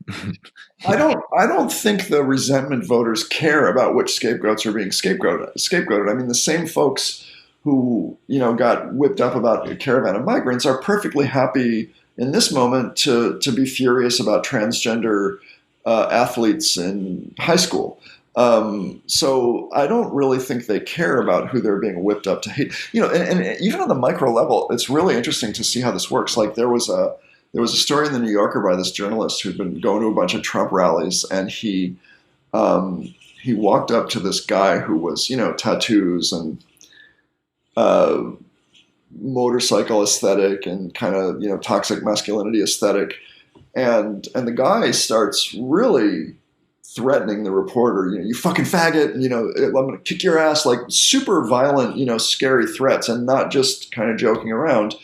I don't think the resentment voters care about which scapegoats are being scapegoated. I mean, the same folks who, got whipped up about a caravan of migrants are perfectly happy in this moment to be furious about transgender athletes in high school. So I don't really think they care about who they're being whipped up to hate. And even on the micro level, it's really interesting to see how this works. Like there was a story in the New Yorker by this journalist who'd been going to a bunch of Trump rallies, and he walked up to this guy who was, tattoos and motorcycle aesthetic and kind of, toxic masculinity aesthetic, and the guy starts really threatening the reporter, you fucking faggot, I'm going to kick your ass, like super violent, scary threats, and not just kind of joking around.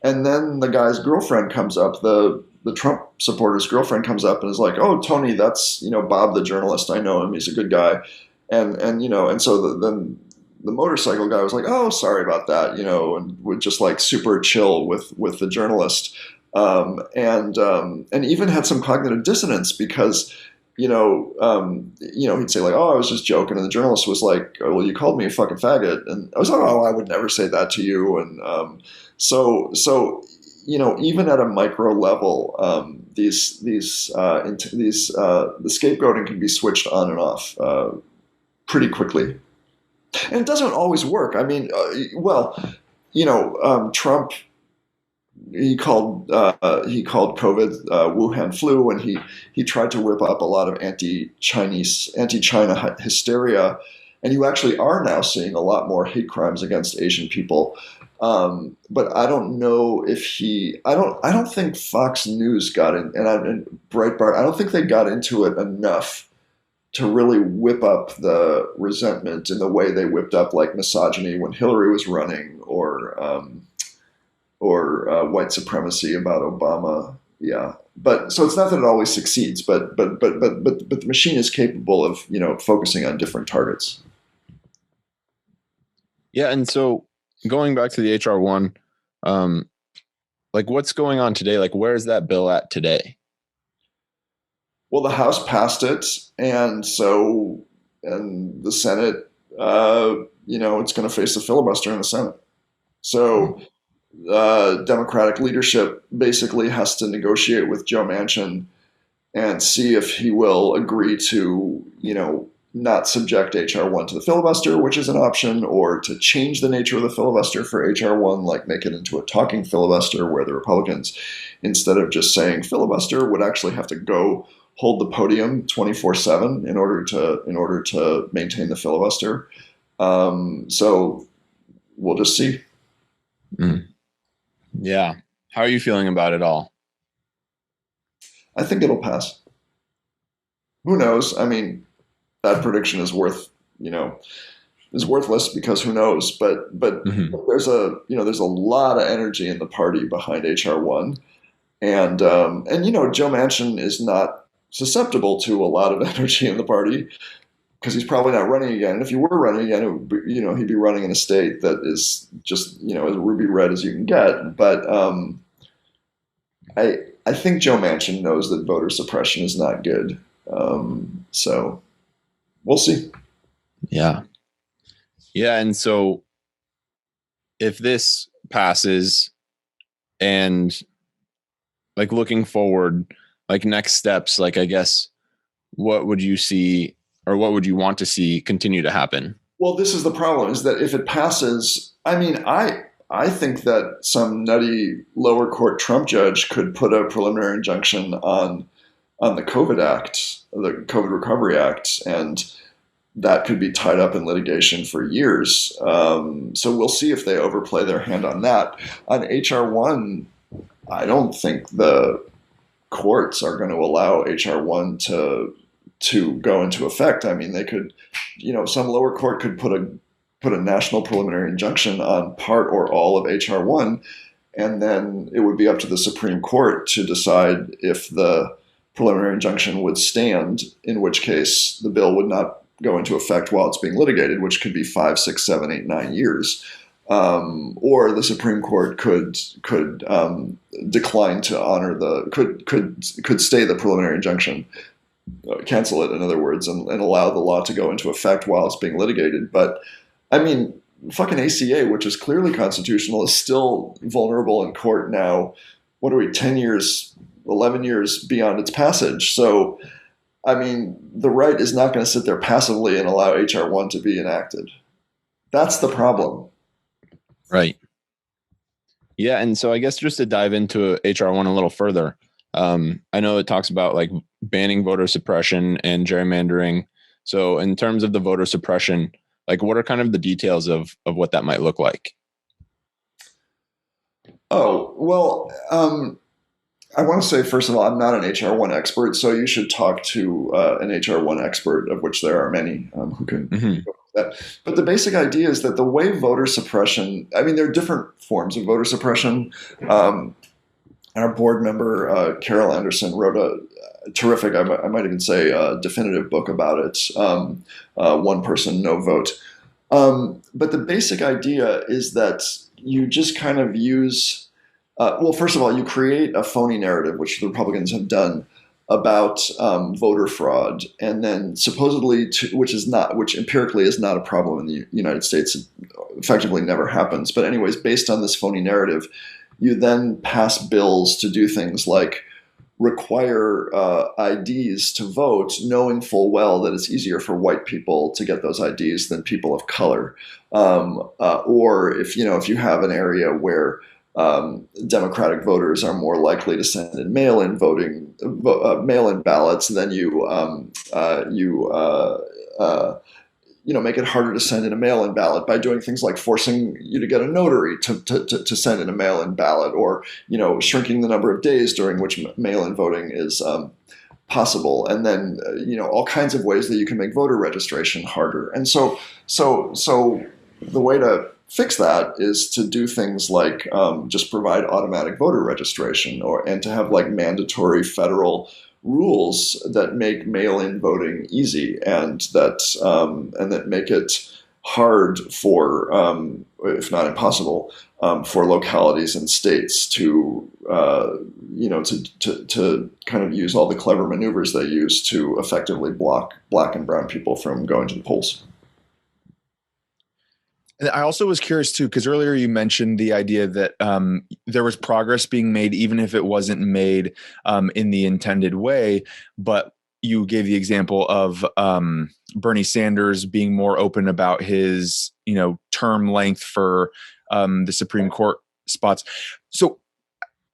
And then the guy's girlfriend comes up, the Trump supporter's girlfriend comes up and is like, "Oh, Tony, that's, Bob the journalist. I know him. He's a good guy." And so then the motorcycle guy was like, "Oh, sorry about that," and would just like super chill with the journalist. And even had some cognitive dissonance because, he'd say like, "Oh, I was just joking." And the journalist was like, "Oh, well, you called me a fucking faggot." And I was like, "Oh, I would never say that to you." And, so even at a micro level, the scapegoating can be switched on and off pretty quickly, and it doesn't always work. I mean, Trump, he called COVID Wuhan flu, and he tried to whip up a lot of anti-China hysteria, and you actually are now seeing a lot more hate crimes against Asian people. But I don't know if I don't think Fox News got in, and Breitbart, I don't think they got into it enough to really whip up the resentment in the way they whipped up like misogyny when Hillary was running, or white supremacy about Obama. Yeah. But so it's not that it always succeeds, but the machine is capable of, focusing on different targets. Yeah. And so going back to the HR1, like what's going on today? Like, where's that bill at today? Well, the House passed it, and the Senate, it's going to face the filibuster in the Senate. So Democratic leadership basically has to negotiate with Joe Manchin and see if he will agree to, not subject HR1 to the filibuster, which is an option, or to change the nature of the filibuster for HR1, like make it into a talking filibuster where the Republicans, instead of just saying filibuster, would actually have to go hold the podium 24/7 in order to maintain the filibuster. So we'll just see. Mm. Yeah. How are you feeling about it all? I think it'll pass. Who knows? I mean, that prediction is worthless because who knows? But there's a lot of energy in the party behind HR1, and Joe Manchin is not susceptible to a lot of energy in the party because he's probably not running again. And if he were running again, it would be, he'd be running in a state that is just as ruby red as you can get. But I think Joe Manchin knows that voter suppression is not good. So we'll see. Yeah. Yeah. And so if this passes and like looking forward, like next steps, like I guess, what would you see or what would you want to see continue to happen? Well, this is the problem, is that if it passes, I mean, I think that some nutty lower court Trump judge could put a preliminary injunction on the COVID Act, the COVID Recovery Act, and that could be tied up in litigation for years. So we'll see if they overplay their hand on that. On HR1, I don't think the courts are going to allow HR1 to go into effect. I mean, they could, some lower court could put a national preliminary injunction on part or all of HR1, and then it would be up to the Supreme Court to decide if the preliminary injunction would stand, in which case the bill would not go into effect while it's being litigated, which could be 5, 6, 7, 8, 9 years. Or the Supreme Court could decline to honor could stay the preliminary injunction, cancel it, in other words, and allow the law to go into effect while it's being litigated. But I mean, fucking ACA, which is clearly constitutional, is still vulnerable in court now. What are we, 10 years, 11 years beyond its passage? So, I mean, the right is not going to sit there passively and allow HR1 to be enacted. That's the problem. Right. Yeah. And so I guess just to dive into HR1 a little further, I know it talks about like banning voter suppression and gerrymandering. So in terms of the voter suppression, like what are kind of the details of what that might look like? Oh, well, I want to say, first of all, I'm not an HR1 expert, so you should talk to an HR1 expert, of which there are many, who can go with that. But the basic idea is that the way voter suppression, I mean, there are different forms of voter suppression. Our board member, Carol Anderson, wrote a terrific, I might even say, definitive book about it, One Person, No Vote. But the basic idea is that you just kind of use, well, first of all, you create a phony narrative, which the Republicans have done, about voter fraud, and then supposedly, which empirically is not a problem in the United States. It effectively never happens. But anyways, based on this phony narrative, you then pass bills to do things like require IDs to vote, knowing full well that it's easier for white people to get those IDs than people of color. Or if you have an area where Democratic voters are more likely to send in mail-in ballots, then you make it harder to send in a mail-in ballot by doing things like forcing you to get a notary to send in a mail-in ballot, or shrinking the number of days during which mail-in voting is possible, and then all kinds of ways that you can make voter registration harder. And so the way to fix that is to do things like just provide automatic voter registration, and to have like mandatory federal rules that make mail-in voting easy, and that make it hard for, if not impossible, for localities and states to kind of use all the clever maneuvers they use to effectively block Black and brown people from going to the polls. And I also was curious too, because earlier you mentioned the idea that there was progress being made, even if it wasn't made in the intended way. But you gave the example of Bernie Sanders being more open about his, term length for the Supreme Court spots. So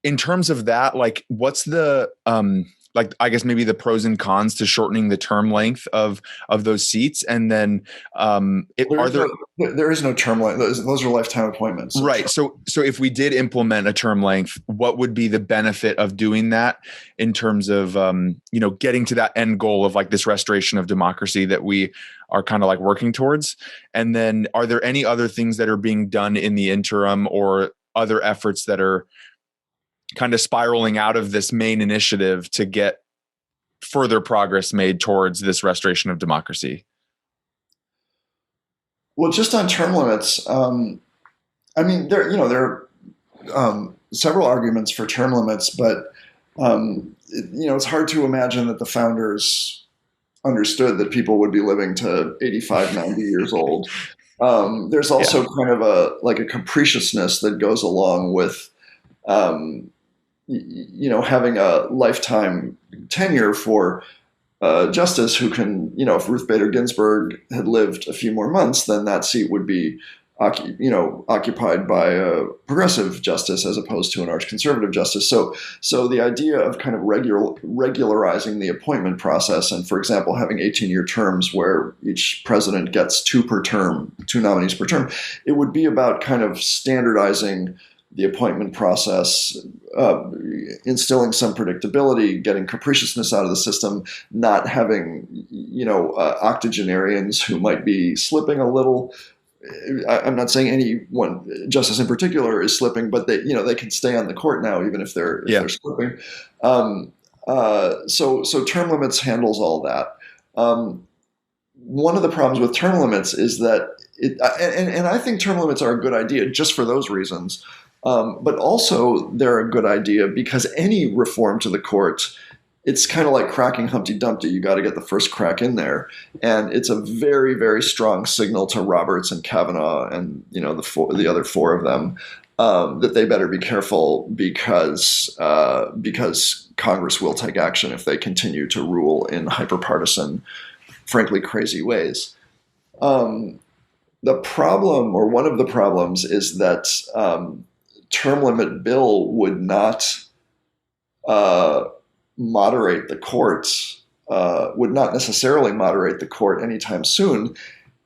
in terms of that, like, what's the I guess maybe the pros and cons to shortening the term length of those seats? And then there is no term length. Those are lifetime appointments. Right. So if we did implement a term length, what would be the benefit of doing that in terms of, getting to that end goal of like this restoration of democracy that we are kind of like working towards? And then are there any other things that are being done in the interim, or other efforts that are kind of spiraling out of this main initiative to get further progress made towards this restoration of democracy? Well, just on term limits, there are several arguments for term limits, but it's hard to imagine that the founders understood that people would be living to 85, 90 years old. There's also kind of a capriciousness that goes along with having a lifetime tenure for justice who can, if Ruth Bader Ginsburg had lived a few more months, then that seat would be, occupied by a progressive justice as opposed to an arch conservative justice. So the idea of kind of regularizing the appointment process, and for example, having 18-year terms where each president gets two nominees per term, it would be about kind of standardizing the appointment process, instilling some predictability, getting capriciousness out of the system, not having, octogenarians who might be slipping a little. I'm not saying any one justice in particular is slipping, but they can stay on the court now, even if they're slipping. So term limits handles all that. One of the problems with term limits is that and I think term limits are a good idea just for those reasons. But also they're a good idea because any reform to the court, it's kind of like cracking Humpty Dumpty. You got to get the first crack in there, and it's a very, very strong signal to Roberts and Kavanaugh and the other four of them that they better be careful because Congress will take action if they continue to rule in hyperpartisan, frankly crazy ways. The problem, or one of the problems, is that term limit bill would not moderate the courts, would not necessarily moderate the court anytime soon.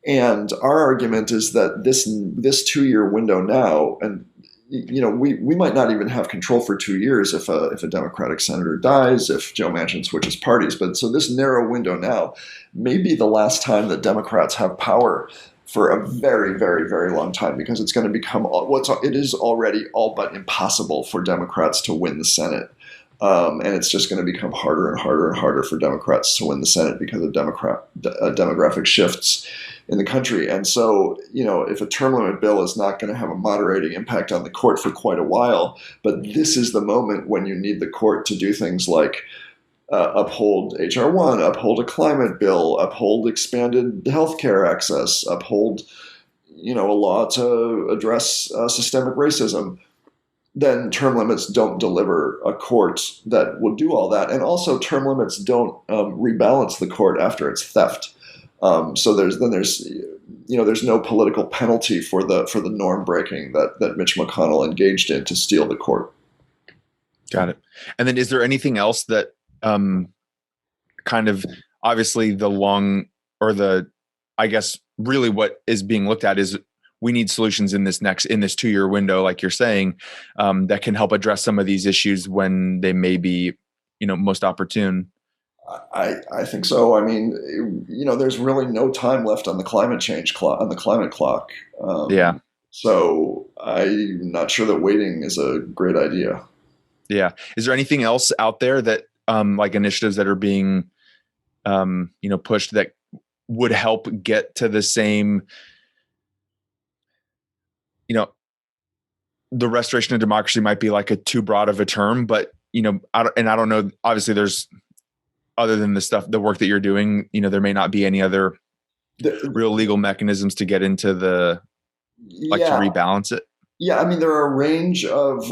And our argument is that this 2-year window now, and we might not even have control for 2 years if a Democratic senator dies, if Joe Manchin switches parties. But so this narrow window now may be the last time that Democrats have power for a very, very, very long time, because it's going to become it is already all but impossible for Democrats to win the Senate. And it's just going to become harder and harder and harder for Democrats to win the Senate because of demographic shifts in the country. And so, if a term limit bill is not going to have a moderating impact on the court for quite a while, but this is the moment when you need the court to do things like uphold HR1, uphold a climate bill, uphold expanded healthcare access, uphold, a law to address systemic racism, then term limits don't deliver a court that will do all that. And also term limits don't rebalance the court after its theft. So there's no political penalty for the norm breaking that Mitch McConnell engaged in to steal the court. Got it. And then is there anything else that kind of, obviously I guess really what is being looked at is we need solutions in this 2-year window, like you're saying, that can help address some of these issues when they may be, most opportune. I think so. I mean, there's really no time left on the climate clock. Yeah. So I'm not sure that waiting is a great idea. Yeah. Is there anything else out there that, like initiatives that are being, pushed that would help get to the same, the restoration of democracy might be like a too broad of a term, but, I don't know, obviously there's, other than the work that you're doing, there may not be any other real legal mechanisms to get into to rebalance it. Yeah, I mean, there are a range of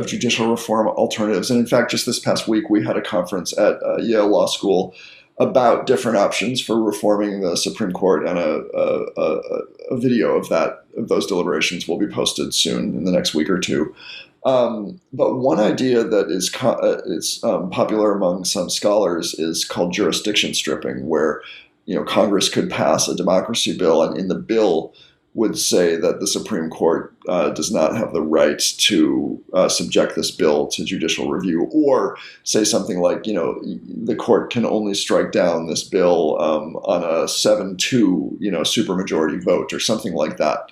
judicial reform alternatives, and in fact, just this past week we had a conference at Yale Law School about different options for reforming the Supreme Court, and a video of those deliberations will be posted soon in the next week or two. But one idea that is popular among some scholars is called jurisdiction stripping, where Congress could pass a democracy bill, and in the bill would say that the Supreme Court does not have the right to subject this bill to judicial review, or say something like, the court can only strike down this bill on a 7-2, supermajority vote, or something like that.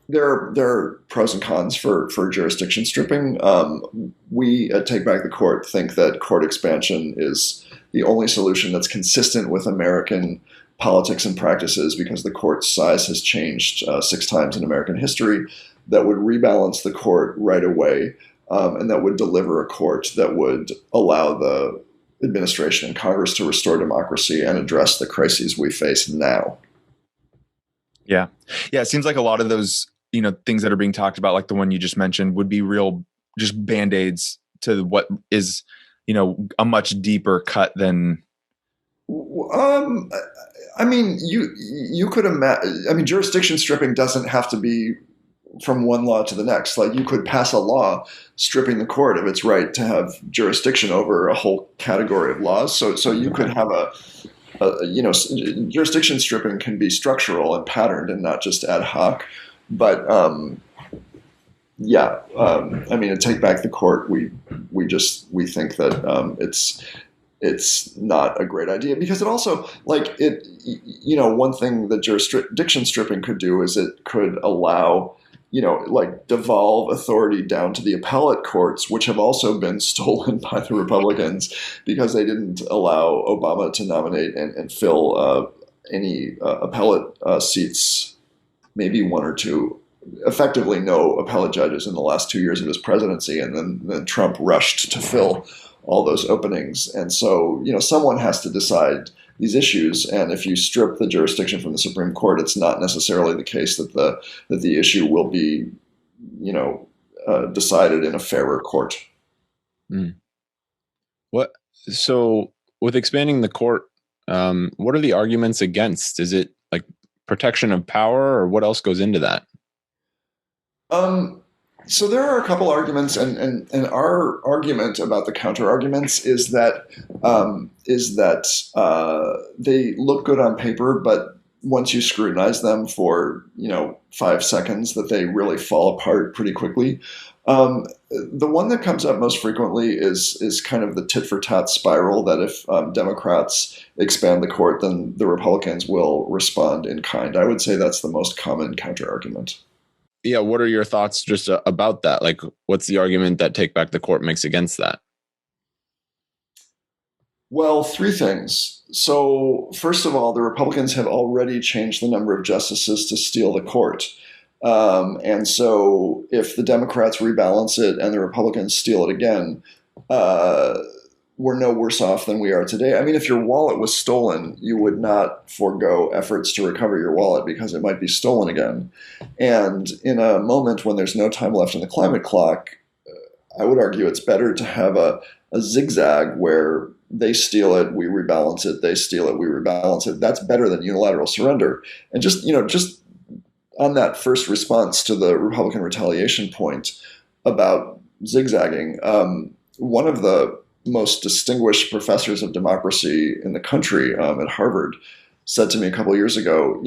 There are pros and cons for jurisdiction stripping. We at Take Back the Court think that court expansion is the only solution that's consistent with American politics and practices, because the court's size has changed 6 times in American history, that would rebalance the court right away, and that would deliver a court that would allow the administration and Congress to restore democracy and address the crises we face now. Yeah. Yeah. It seems like a lot of those, things that are being talked about, like the one you just mentioned, would be real just Band-Aids to what is, a much deeper cut than. I mean, you could imagine, jurisdiction stripping doesn't have to be from one law to the next. Like, you could pass a law stripping the court of its right to have jurisdiction over a whole category of laws. So you could have jurisdiction stripping can be structural and patterned and not just ad hoc. But to Take Back the Court, we think that it's not a great idea, because it also, one thing that jurisdiction stripping could do is it could allow like devolve authority down to the appellate courts, which have also been stolen by the Republicans because they didn't allow Obama to nominate and fill any appellate seats, maybe one or two, effectively no appellate judges in the last 2 years of his presidency. And then Trump rushed to fill all those openings. And so, someone has to decide these issues. And if you strip the jurisdiction from the Supreme Court, it's not necessarily the case that the issue will be, decided in a fairer court. So with expanding the court, what are the arguments against? Is it like protection of power, or what else goes into that? So there are a couple arguments, and our argument about the counter arguments is that they look good on paper, but once you scrutinize them for 5 seconds, that they really fall apart pretty quickly. The one that comes up most frequently is kind of the tit for tat spiral, that if Democrats expand the court, then the Republicans will respond in kind. I would say that's the most common counter argument. Yeah, what are your thoughts just about that? Like, what's the argument that Take Back the Court makes against that? Well, 3 things. So, first of all, the Republicans have already changed the number of justices to steal the court. And so if the Democrats rebalance it and the Republicans steal it again, we're no worse off than we are today. I mean, if your wallet was stolen, you would not forego efforts to recover your wallet because it might be stolen again. And in a moment when there's no time left in the climate clock, I would argue it's better to have a zigzag where they steal it, we rebalance it, they steal it, we rebalance it. That's better than unilateral surrender. And just on that first response to the Republican retaliation point about zigzagging, one of the most distinguished professors of democracy in the country at Harvard said to me a couple of years ago,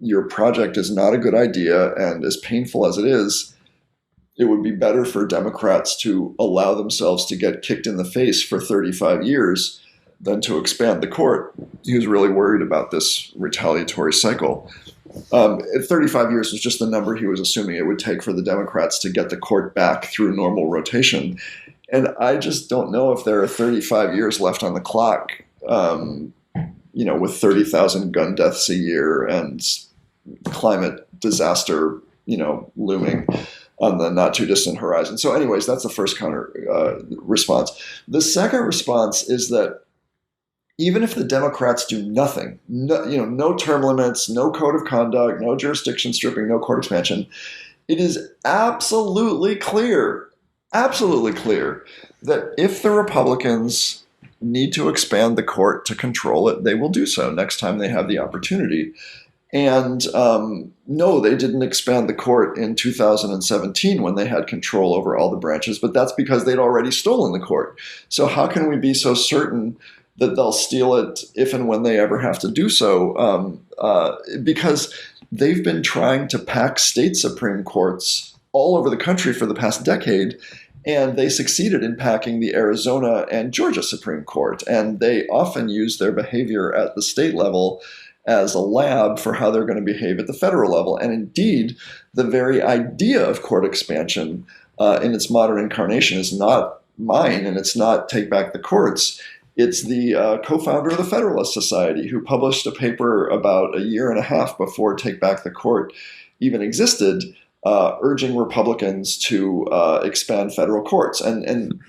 your project is not a good idea, and as painful as it is, it would be better for Democrats to allow themselves to get kicked in the face for 35 years than to expand the court. He was really worried about this retaliatory cycle. 35 years was just the number he was assuming it would take for the Democrats to get the court back through normal rotation. And I just don't know if there are 35 years left on the clock, with 30,000 gun deaths a year and climate disaster, looming on the not too distant horizon. So anyways, that's the first counter response. The second response is that even if the Democrats do nothing, no term limits, no code of conduct, no jurisdiction stripping, no court expansion, it is absolutely clear that if the Republicans need to expand the court to control it, they will do so next time they have the opportunity. And no, they didn't expand the court in 2017 when they had control over all the branches, but that's because they'd already stolen the court. So how can we be so certain that they'll steal it if and when they ever have to do so? Because they've been trying to pack state Supreme Courts all over the country for the past decade, and they succeeded in packing the Arizona and Georgia Supreme Court. And they often use their behavior at the state level as a lab for how they're going to behave at the federal level. And indeed, the very idea of court expansion in its modern incarnation is not mine, and it's not Take Back the Courts. It's the co-founder of the Federalist Society, who published a paper about a year and a half before Take Back the Court even existed, urging Republicans to expand federal courts, and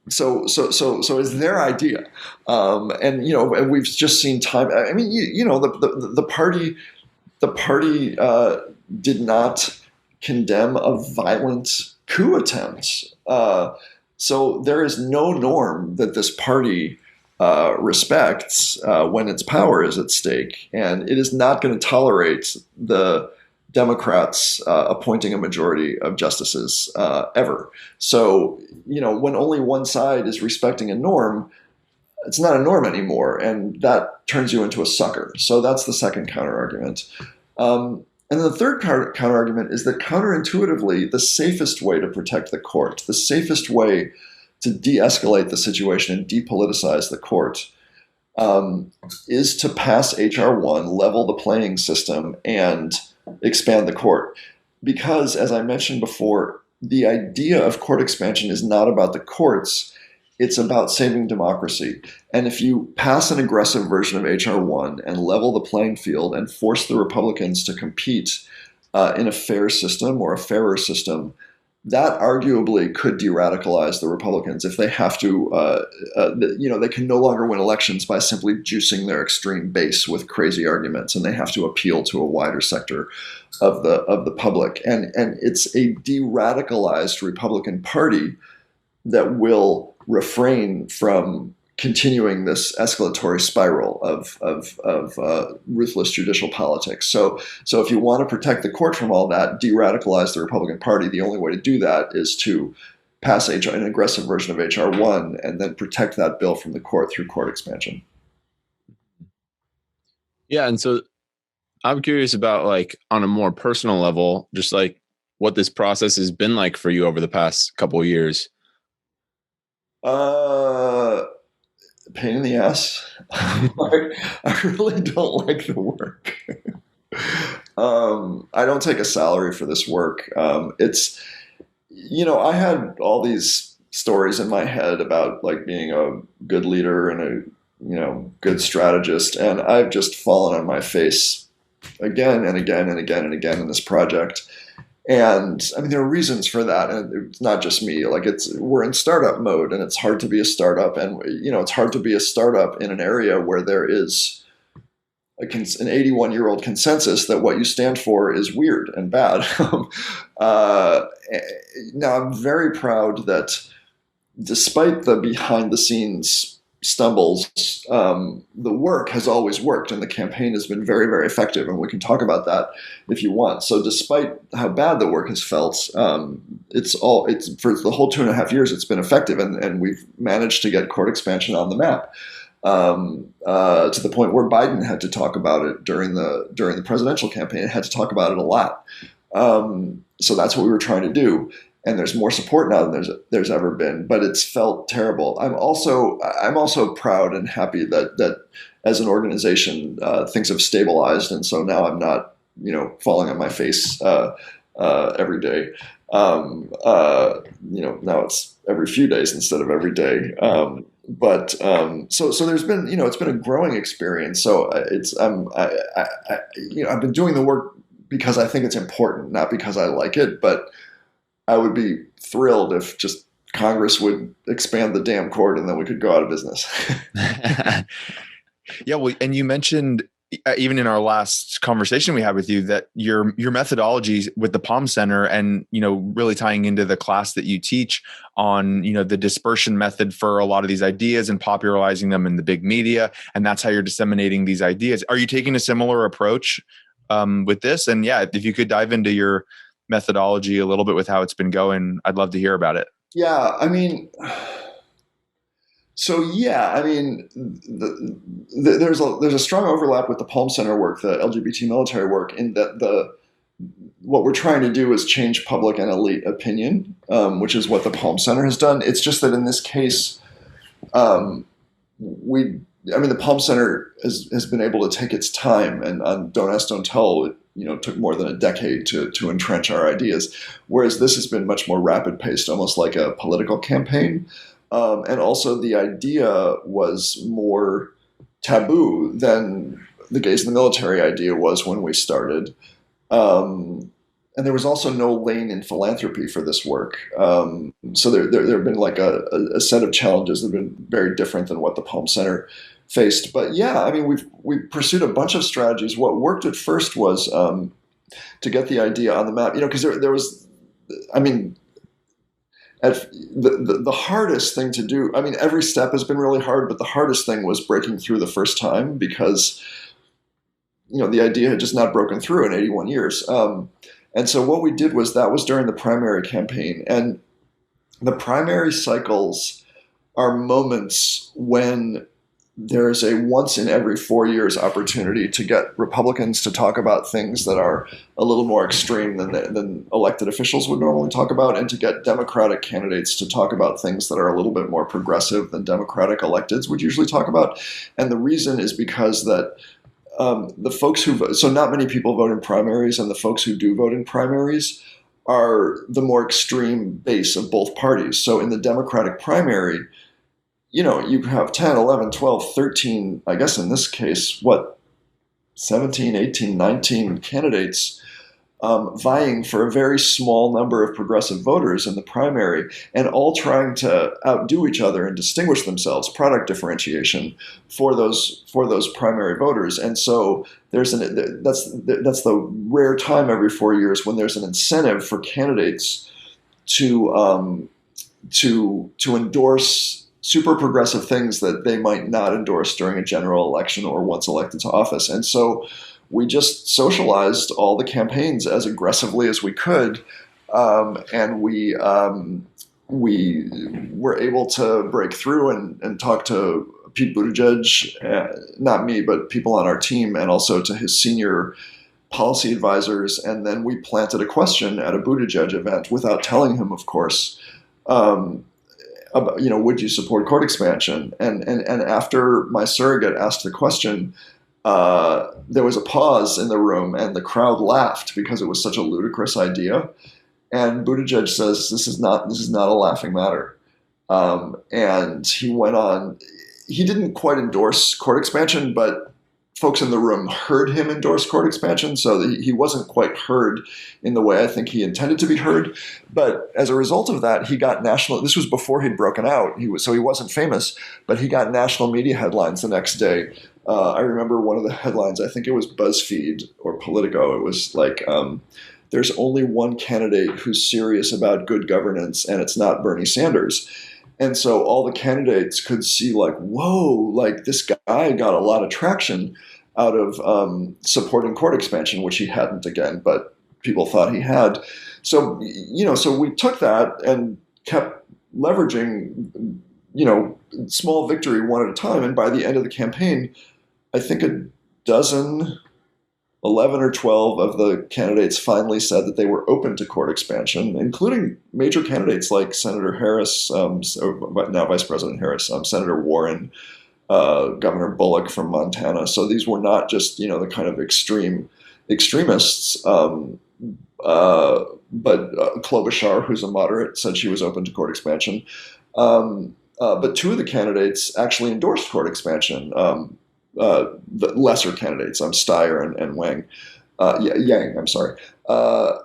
so is their idea, and we've just seen time. I mean, the party did not condemn a violent coup attempt. So there is no norm that this party respects when its power is at stake, and it is not going to tolerate the Democrats appointing a majority of justices ever. So, when only one side is respecting a norm, it's not a norm anymore, and that turns you into a sucker. So that's the second counterargument. And the third counterargument is that counterintuitively, the safest way to protect the court, the safest way to de-escalate the situation and depoliticize the court, is to pass HR1, level the playing system, and expand the court. Because, as I mentioned before, the idea of court expansion is not about the courts, it's about saving democracy. And if you pass an aggressive version of HR1 and level the playing field and force the Republicans to compete in a fair system or a fairer system, that arguably could de-radicalize the Republicans if they have to, they can no longer win elections by simply juicing their extreme base with crazy arguments, and they have to appeal to a wider sector of the public. And it's a de-radicalized Republican Party that will refrain from continuing this escalatory spiral of ruthless judicial politics. So if you want to protect the court from all that, de-radicalize the Republican Party, the only way to do that is to pass an aggressive version of HR1 and then protect that bill from the court through court expansion. Yeah, and so I'm curious about, like, on a more personal level, just like what this process has been like for you over the past couple of years. Pain in the ass. I really don't like the work. I don't take a salary for this work. It's, I had all these stories in my head about like being a good leader and a, good strategist, and I've just fallen on my face again and again and again and again in this project. And I mean, there are reasons for that, and it's not just me. Like, we're in startup mode, and it's hard to be a startup, and it's hard to be a startup in an area where there is an 81-year-old consensus that what you stand for is weird and bad. Now, I'm very proud that despite the behind-the-scenes stumbles, the work has always worked, and the campaign has been very, very effective, and we can talk about that if you want. So despite how bad the work has felt, it's for the whole 2.5 years it's been effective, and we've managed to get court expansion on the map, to the point where Biden had to talk about it during the presidential campaign. It had to talk about it a lot. So that's what we were trying to do. And there's more support now than there's ever been, but it's felt terrible. I'm also proud and happy that as an organization, things have stabilized, and so now I'm not falling on my face every day. Now it's every few days instead of every day. But so there's been it's been a growing experience. So I've been doing the work because I think it's important, not because I like it, but I would be thrilled if just Congress would expand the damn court and then we could go out of business. Yeah, well, and you mentioned even in our last conversation we had with you that your methodology with the Palm Center and really tying into the class that you teach on the dispersion method for a lot of these ideas and popularizing them in the big media, and that's how you're disseminating these ideas. Are you taking a similar approach with this? And yeah, if you could dive into your methodology a little bit with how it's been going, I'd love to hear about it. Yeah, I mean, there's a strong overlap with the Palm Center work, the LGBT military work, in that what we're trying to do is change public and elite opinion, which is what the Palm Center has done. It's just that in this case, the Palm Center has been able to take its time, and on Don't Ask, Don't Tell, it took more than a decade to entrench our ideas, whereas this has been much more rapid paced, almost like a political campaign. And also the idea was more taboo than the gays in the military idea was when we started. And there was also no lane in philanthropy for this work. So there have been like a set of challenges that have been very different than what the Palm Center faced. But yeah, I mean, we've pursued a bunch of strategies. What worked at first was to get the idea on the map, because there was, the hardest thing to do, every step has been really hard, but the hardest thing was breaking through the first time, because the idea had just not broken through in 81 years. And so what we did was, that was during the primary campaign, and the primary cycles are moments when there's a once in every 4 years opportunity to get Republicans to talk about things that are a little more extreme than elected officials would normally talk about, and to get Democratic candidates to talk about things that are a little bit more progressive than Democratic electeds would usually talk about. And the reason is because that the folks who vote, so not many people vote in primaries, and the folks who do vote in primaries are the more extreme base of both parties. So in the Democratic primary, you have 10, 11, 12, 13, I guess in this case, 17, 18, 19 candidates vying for a very small number of progressive voters in the primary, and all trying to outdo each other and distinguish themselves, product differentiation for those primary voters. And so that's the rare time every 4 years when there's an incentive for candidates to endorse super progressive things that they might not endorse during a general election or once elected to office. And so we just socialized all the campaigns as aggressively as we could, and we were able to break through and talk to Pete Buttigieg, not me, but people on our team, and also to his senior policy advisors. And then we planted a question at a Buttigieg event without telling him, of course, about, would you support court expansion? And after my surrogate asked the question, there was a pause in the room, and the crowd laughed because it was such a ludicrous idea. And Buttigieg says, "This is not a laughing matter." And he went on. He didn't quite endorse court expansion, but folks in the room heard him endorse court expansion, so he wasn't quite heard in the way I think he intended to be heard. But as a result of that, he got national. This was before he'd broken out. He wasn't famous, but he got national media headlines the next day. I remember one of the headlines. I think it was BuzzFeed or Politico. It was like, "There's only one candidate who's serious about good governance, and it's not Bernie Sanders." And so all the candidates could see, like, whoa, like this guy got a lot of traction out of supporting court expansion, which he hadn't again, but people thought he had. So, so we took that and kept leveraging, small victory one at a time. And by the end of the campaign, I think 11 or 12 of the candidates finally said that they were open to court expansion, including major candidates like Senator Harris, now Vice President Harris, Senator Warren, Governor Bullock from Montana. So these were not just, the kind of extremists, but Klobuchar, who's a moderate, said she was open to court expansion. But two of the candidates actually endorsed court expansion. The lesser candidates, Steyer and Wang, Yang. I'm sorry. So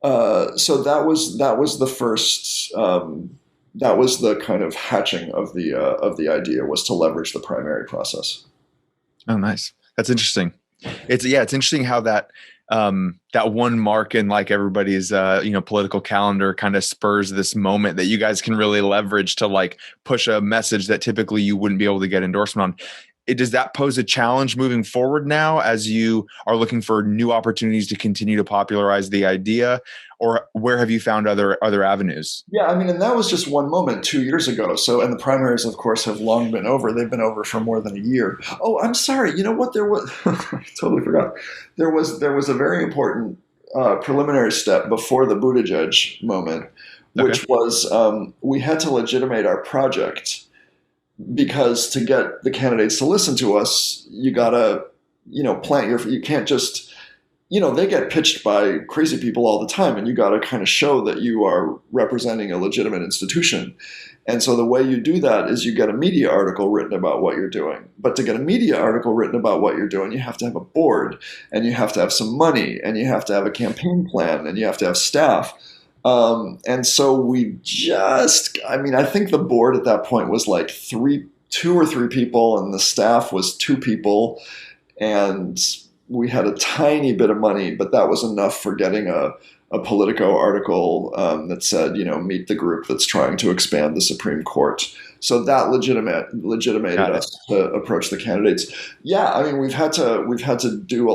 that was the first. That was the kind of hatching of the idea, was to leverage the primary process. Oh, nice. That's interesting. It's interesting how that one mark in like everybody's political calendar kind of spurs this moment that you guys can really leverage to like push a message that typically you wouldn't be able to get endorsement on. Does that pose a challenge moving forward now as you are looking for new opportunities to continue to popularize the idea, or where have you found other avenues? Yeah, I mean, and that was just one moment 2 years ago. So, and the primaries, of course, have long been over. They've been over for more than a year. Oh, I'm sorry. You know what? There was, I totally forgot. There was a very important preliminary step before the Buttigieg moment, which was we had to legitimate our project. Because to get the candidates to listen to us, you gotta, you can't just, they get pitched by crazy people all the time, and you gotta kind of show that you are representing a legitimate institution. And so the way you do that is you get a media article written about what you're doing. But to get a media article written about what you're doing, you have to have a board, and you have to have some money, and you have to have a campaign plan, and you have to have staff. And so I think the board at that point was like 2 or 3 people, and the staff was 2 people, and we had a tiny bit of money, but that was enough for getting a Politico article that said, meet the group that's trying to expand the Supreme Court. So that legitimated us to approach the candidates. Yeah, I mean, we've had to do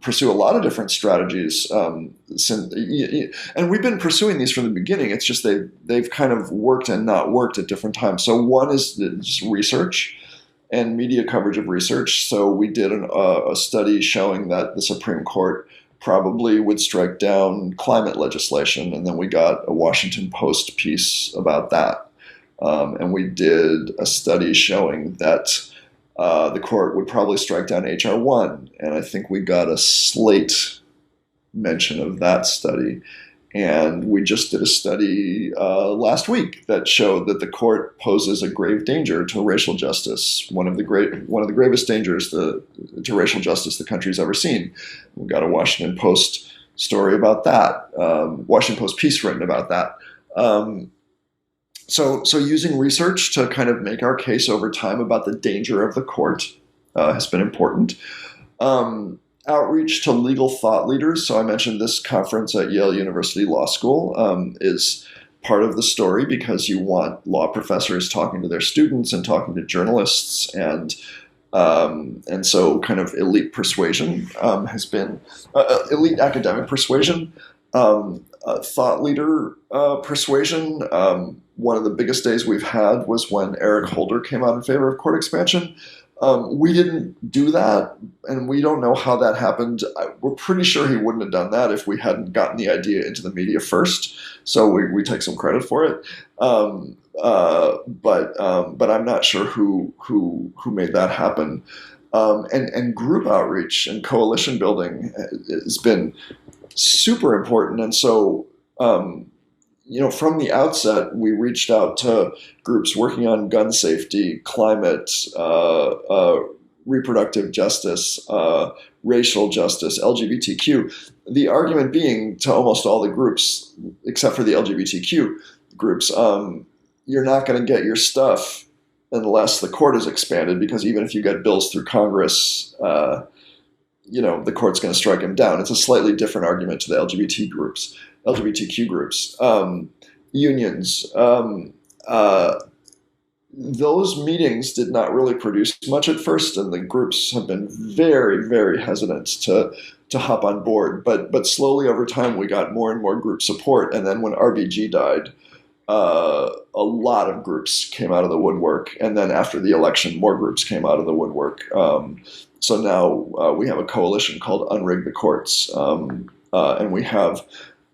pursue a lot of different strategies. And we've been pursuing these from the beginning. It's just they've kind of worked and not worked at different times. So one is research and media coverage of research. So we did a study showing that the Supreme Court probably would strike down climate legislation, and then we got a Washington Post piece about that. And we did a study showing that the court would probably strike down HR1, and I think we got a Slate mention of that study. And we just did a study last week that showed that the court poses a grave danger to racial justice, one of the gravest dangers to racial justice the country's ever seen. We got a Washington Post story about that, Washington Post piece written about that. So using research to kind of make our case over time about the danger of the court has been important. Outreach to legal thought leaders. So I mentioned this conference at Yale University Law School is part of the story, because you want law professors talking to their students and talking to journalists, and so kind of elite persuasion has been elite academic persuasion, thought leader persuasion. One of the biggest days we've had was when Eric Holder came out in favor of court expansion. We didn't do that, and we don't know how that happened. We're pretty sure he wouldn't have done that if we hadn't gotten the idea into the media first. So we take some credit for it. But I'm not sure who made that happen. And group outreach and coalition building has been super important. And so, from the outset, we reached out to groups working on gun safety, climate, reproductive justice, racial justice, LGBTQ. The argument being to almost all the groups, except for the LGBTQ groups, you're not going to get your stuff unless the court is expanded, because even if you get bills through Congress, the court's going to strike them down. It's a slightly different argument to the LGBTQ groups, unions. Those meetings did not really produce much at first, and the groups have been very, very hesitant to hop on board. But slowly over time, we got more and more group support. And then when RBG died, a lot of groups came out of the woodwork. And then after the election, more groups came out of the woodwork. So now we have a coalition called Unrig the Courts, and we have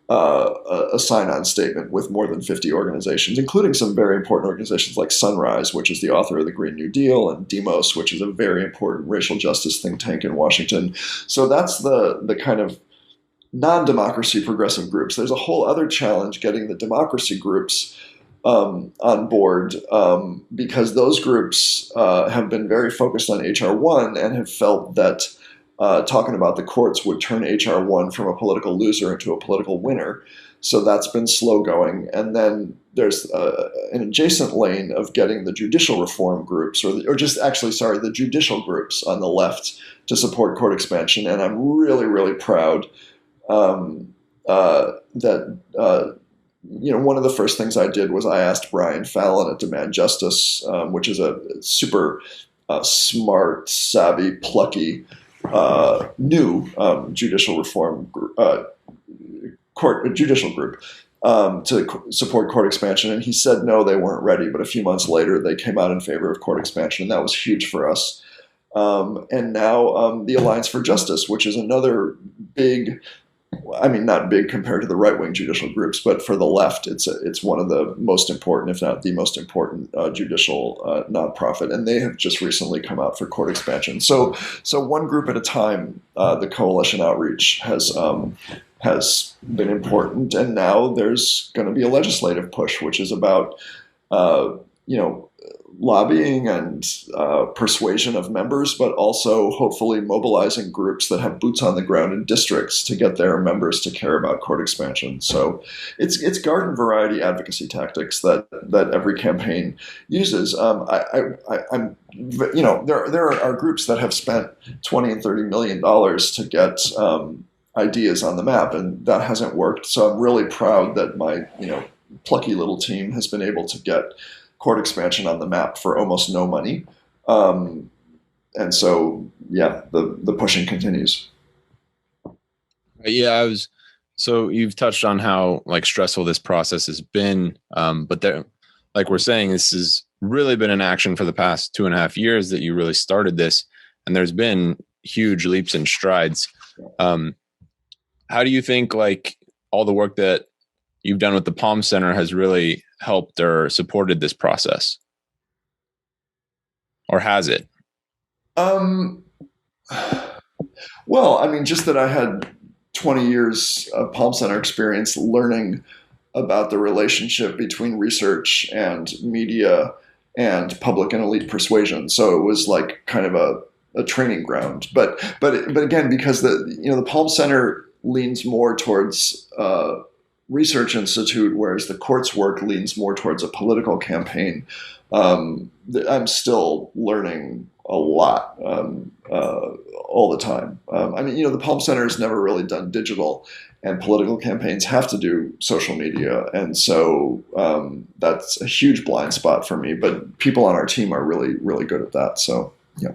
a sign-on statement with more than 50 organizations, including some very important organizations like Sunrise, which is the author of the Green New Deal, and Demos, which is a very important racial justice think tank in Washington. So that's the kind of non-democracy progressive groups. There's a whole other challenge getting the democracy groups on board, because those groups have been very focused on HR1 and have felt that talking about the courts would turn HR1 from a political loser into a political winner. So that's been slow going. And then there's an adjacent lane of getting the judicial reform groups, the judicial groups on the left to support court expansion. And I'm really, really proud that one of the first things I did was I asked Brian Fallon at Demand Justice, which is a super smart, savvy, plucky, new judicial reform judicial group to support court expansion. And he said no, they weren't ready. But a few months later, they came out in favor of court expansion, and that was huge for us. And now the Alliance for Justice, which is another big, not big compared to the right-wing judicial groups, but for the left, it's one of the most important, if not the most important, judicial nonprofit, and they have just recently come out for court expansion. So one group at a time, the coalition outreach has been important, and now there's going to be a legislative push, which is about lobbying and persuasion of members, but also hopefully mobilizing groups that have boots on the ground in districts to get their members to care about court expansion. So it's garden variety advocacy tactics that every campaign uses. There are groups that have spent $20 and $30 million to get ideas on the map, and that hasn't worked. So I'm really proud that my plucky little team has been able to get court expansion on the map for almost no money. And so, the pushing continues. Yeah, so you've touched on how like stressful this process has been. But there, like we're saying, this has really been in action for the past 2.5 years that you really started this, and there's been huge leaps and strides. Um, how do you think like all the work that you've done with the Palm Center has really helped or supported this process, or has it? Um, well, I mean, just that I had 20 years of Palm Center experience learning about the relationship between research and media and public and elite persuasion. So it was like kind of a training ground. But again, because the Palm Center leans more towards research institute, whereas the court's work leans more towards a political campaign. I'm still learning a lot all the time. I mean, the Palm Center has never really done digital, and political campaigns have to do social media, and so that's a huge blind spot for me. But people on our team are really, really good at that. So yeah.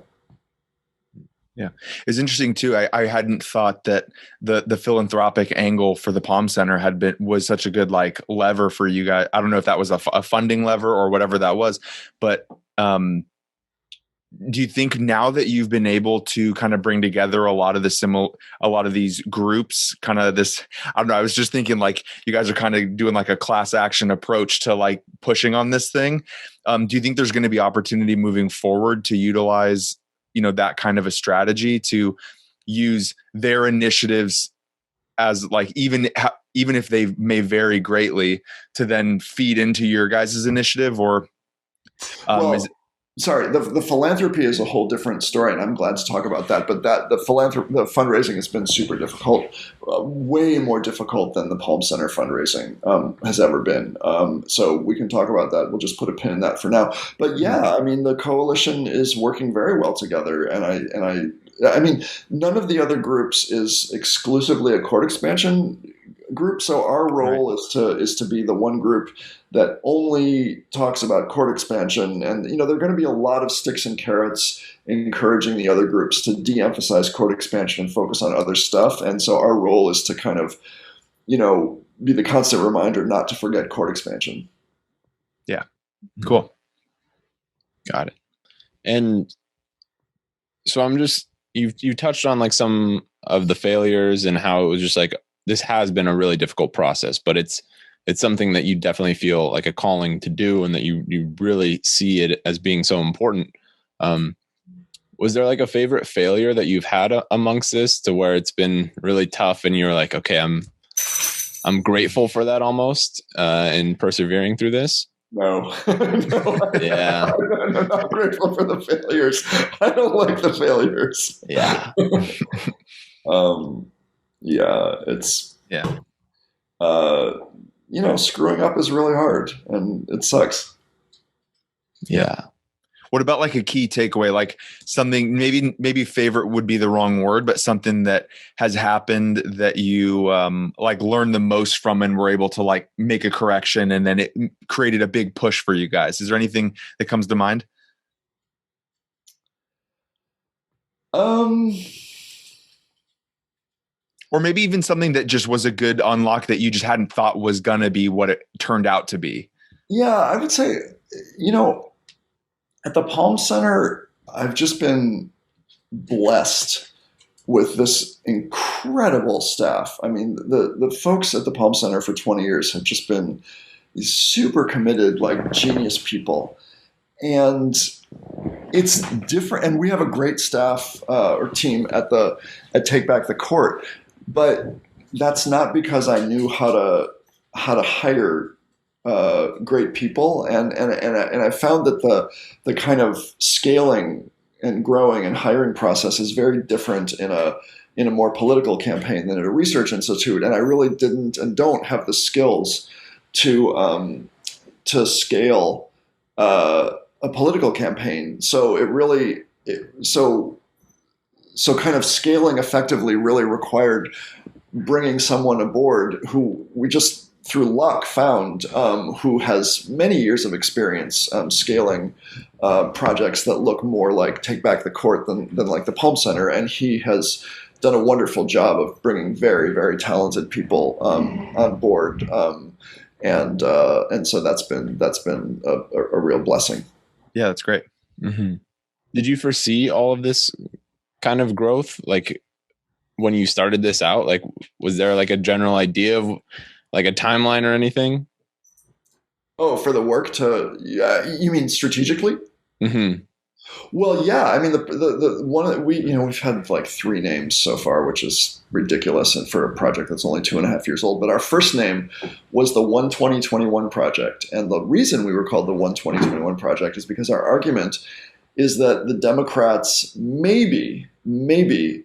Yeah, it's interesting too. I hadn't thought that the philanthropic angle for the Palm Center was such a good like lever for you guys. I don't know if that was a funding lever or whatever that was, but do you think now that you've been able to kind of bring together a lot of these groups, kind of this, I don't know, I was just thinking like you guys are kind of doing like a class action approach to like pushing on this thing. Do you think there's going to be opportunity moving forward to utilize that kind of a strategy to use their initiatives as like, even if they may vary greatly, to then feed into your guys' initiative? Or sorry, the philanthropy is a whole different story, and I'm glad to talk about that. But the fundraising has been super difficult, way more difficult than the Palm Center fundraising has ever been. So we can talk about that. We'll just put a pin in that for now. But yeah, I mean, the coalition is working very well together, and I mean, none of the other groups is exclusively a court expansion group. So our role is to be the one group that only talks about court expansion. And, there are going to be a lot of sticks and carrots encouraging the other groups to de-emphasize court expansion and focus on other stuff. And so our role is to kind of, be the constant reminder not to forget court expansion. Yeah. Cool. Got it. And so you touched on like some of the failures and how it was just like, this has been a really difficult process, but it's something that you definitely feel like a calling to do, and that you really see it as being so important. Was there like a favorite failure that you've had amongst this, to where it's been really tough and you're like, okay, I'm grateful for that almost, in persevering through this? No. No. Yeah. I'm not grateful for the failures. I don't like the failures. Yeah. Yeah, it's screwing up is really hard, and it sucks. Yeah. What about like a key takeaway, like something, maybe favorite would be the wrong word, but something that has happened that you like learned the most from and were able to like make a correction, and then it created a big push for you guys? Is there anything that comes to mind? Or maybe even something that just was a good unlock that you just hadn't thought was going to be what it turned out to be. Yeah, I would say, at the Palm Center, I've just been blessed with this incredible staff. I mean, the folks at the Palm Center for 20 years have just been these super committed, like genius people. And it's different. And we have a great staff or team at Take Back the Court. But that's not because I knew how to hire great people, and I found that the kind of scaling and growing and hiring process is very different in a more political campaign than at a research institute. And I really didn't and don't have the skills to scale a political campaign. So So kind of scaling effectively really required bringing someone aboard who we just through luck found, who has many years of experience scaling projects that look more like Take Back the Court than like the Palm Center. And he has done a wonderful job of bringing very, very talented people on board, and so that's been a real blessing. Yeah, that's great. Mm-hmm. Did you foresee all of this kind of growth, like when you started this out? Like, was there like a general idea of like a timeline or anything? Oh, for the work to, you mean strategically? Mm-hmm. Well, yeah. I mean, the one that we've had like 3 names so far, which is ridiculous, and for a project that's only 2.5 years old. But our first name was the 1/20/21 Project, and the reason we were called the 1/20/21 Project is because our argument is that the Democrats maybe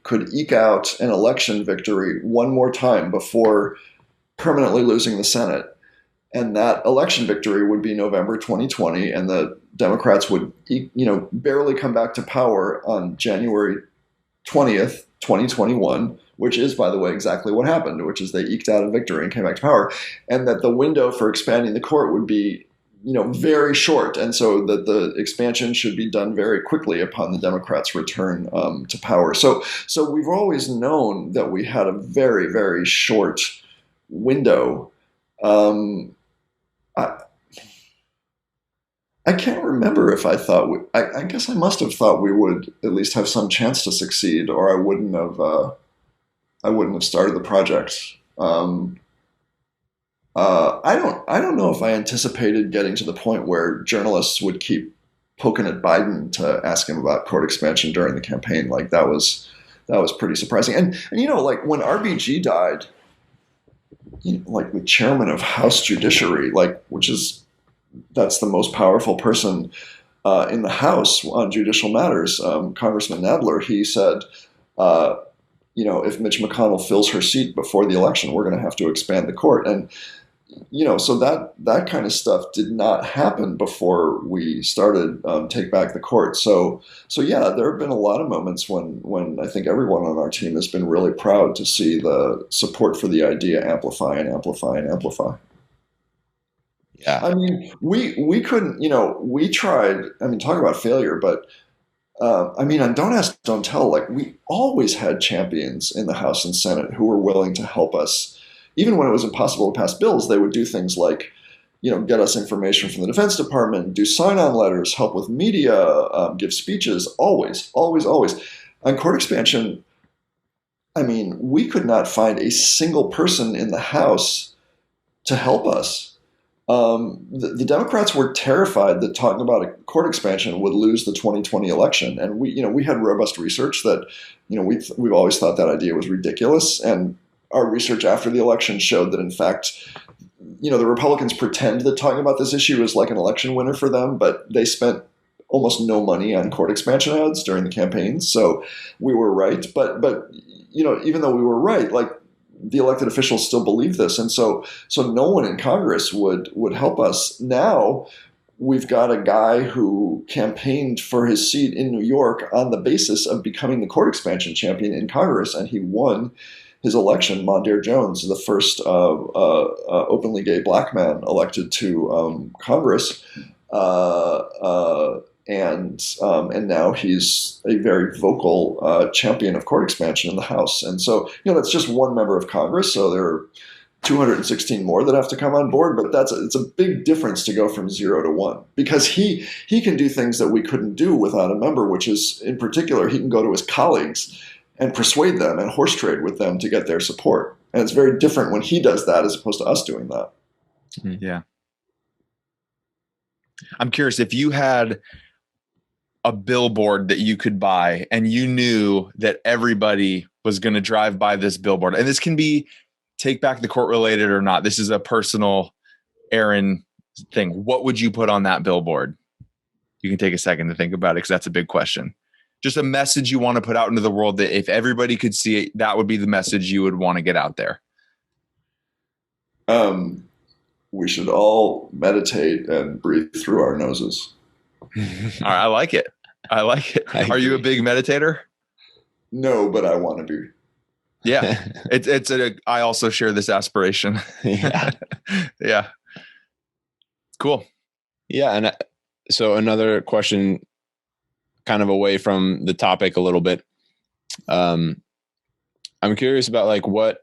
could eke out an election victory one more time before permanently losing the Senate. And that election victory would be November 2020, and the Democrats would, barely come back to power on January 20th, 2021, which is, by the way, exactly what happened, which is they eked out a victory and came back to power, and that the window for expanding the court would be, very short, and so that the expansion should be done very quickly upon the Democrats' return to power. So we've always known that we had a very, very short window. I can't remember if I thought I guess I must have thought we would at least have some chance to succeed, or I wouldn't have started the project. I don't know if I anticipated getting to the point where journalists would keep poking at Biden to ask him about court expansion during the campaign. Like that was pretty surprising. And like when RBG died, like the chairman of House Judiciary, that's the most powerful person in the House on judicial matters, Congressman Nadler, he said, if Mitch McConnell fills her seat before the election, we're going to have to expand the court. And, so that kind of stuff did not happen before we started Take Back the Court. So yeah, there have been a lot of moments when I think everyone on our team has been really proud to see the support for the idea amplify and amplify and amplify. Yeah. I mean, we couldn't, we tried, talk about failure, but on Don't Ask, Don't Tell, like we always had champions in the House and Senate who were willing to help us. Even when it was impossible to pass bills, they would do things like, get us information from the Defense Department, do sign-on letters, help with media, give speeches, always, always, always. On court expansion, we could not find a single person in the House to help us. The Democrats were terrified that talking about a court expansion would lose the 2020 election. And we had robust research that, we've always thought that idea was ridiculous. And our research after the election showed that, in fact, the Republicans pretend that talking about this issue is like an election winner for them, but they spent almost no money on court expansion ads during the campaigns. So we were right. But even though we were right, like the elected officials still believe this. And so no one in Congress would help us. Now we've got a guy who campaigned for his seat in New York on the basis of becoming the court expansion champion in Congress, and he won his election. Mondaire Jones, the first openly gay black man elected to Congress, and now he's a very vocal champion of court expansion in the House. And so, that's just one member of Congress. So there are 216 more that have to come on board. But it's a big difference to go from 0 to 1, because he can do things that we couldn't do without a member, which is, in particular, he can go to his colleagues and persuade them and horse trade with them to get their support. And it's very different when he does that as opposed to us doing that. Yeah. I'm curious, if you had a billboard that you could buy and you knew that everybody was going to drive by this billboard, and this can be Take Back the Court related or not, this is a personal Aaron thing, what would you put on that billboard? You can take a second to think about it, because that's a big question. Just a message you want to put out into the world that if everybody could see it, that would be the message you would want to get out there. We should all meditate and breathe through our noses. All right, I like it. Are you a big meditator? No, but I want to be. Yeah. I also share this aspiration. Yeah. Yeah. Cool. Yeah. And so another question, kind of away from the topic a little bit. I'm curious about like what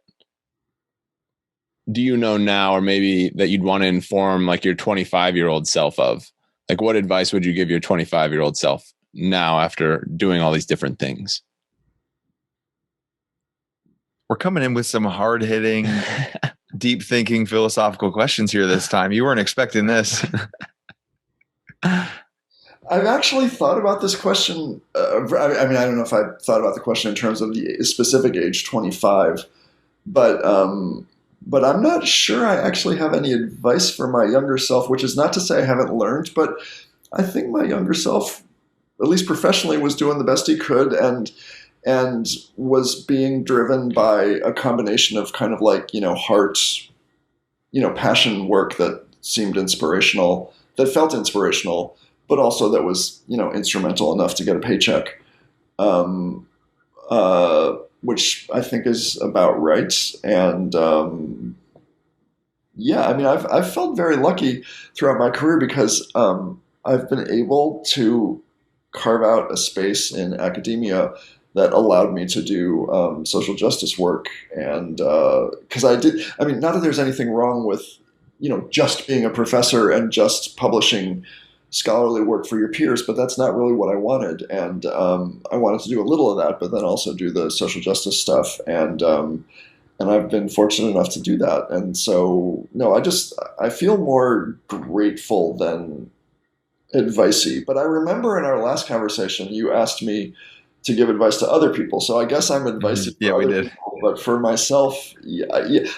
do you know now, or maybe that you'd want to inform like your 25-year-old self of? Like, what advice would you give your 25-year-old self now after doing all these different things? We're coming in with some hard hitting, deep thinking philosophical questions here this time. You weren't expecting this. I've actually thought about this question. I mean, I don't know if I thought about the question in terms of the specific age 25, but I'm not sure I actually have any advice for my younger self, which is not to say I haven't learned, but I think my younger self, at least professionally, was doing the best he could and was being driven by a combination of kind of like, heart, passion work that seemed inspirational, that felt inspirational, but also that was, instrumental enough to get a paycheck, which I think is about right. And yeah, I mean, I've felt very lucky throughout my career because I've been able to carve out a space in academia that allowed me to do social justice work. And because I mean, not that there's anything wrong with, just being a professor and just publishing scholarly work for your peers, but that's not really what I wanted. And I wanted to do a little of that, but then also do the social justice stuff. And I've been fortunate enough to do that. And so, no, I feel more grateful than advicey. But I remember in our last conversation, you asked me to give advice to other people. So I guess I'm advice. Yeah, we did. People, but for myself, yeah.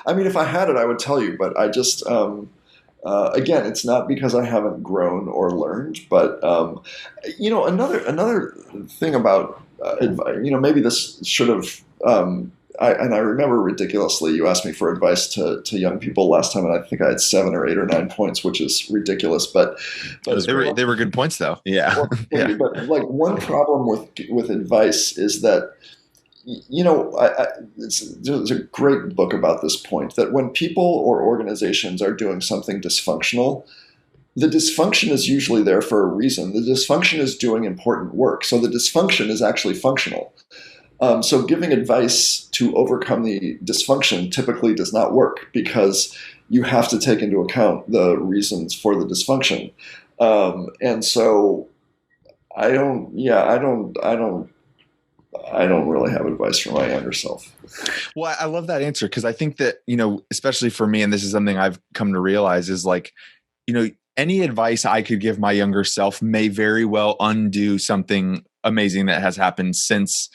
I mean, if I had it, I would tell you. But I just, again, it's not because I haven't grown or learned. But another thing about advice. Maybe this should have. I remember ridiculously, you asked me for advice to young people last time, and I think I had 7 or 8 or 9 points, which is ridiculous. But they were good points, though. Yeah. Well, yeah. But like one problem with advice is that, there's a great book about this point, that when people or organizations are doing something dysfunctional, the dysfunction is usually there for a reason. The dysfunction is doing important work. So the dysfunction is actually functional. So giving advice to overcome the dysfunction typically does not work because you have to take into account the reasons for the dysfunction. And so I don't really have advice for my younger self. Well, I love that answer because I think that, especially for me, and this is something I've come to realize is like, any advice I could give my younger self may very well undo something amazing that has happened since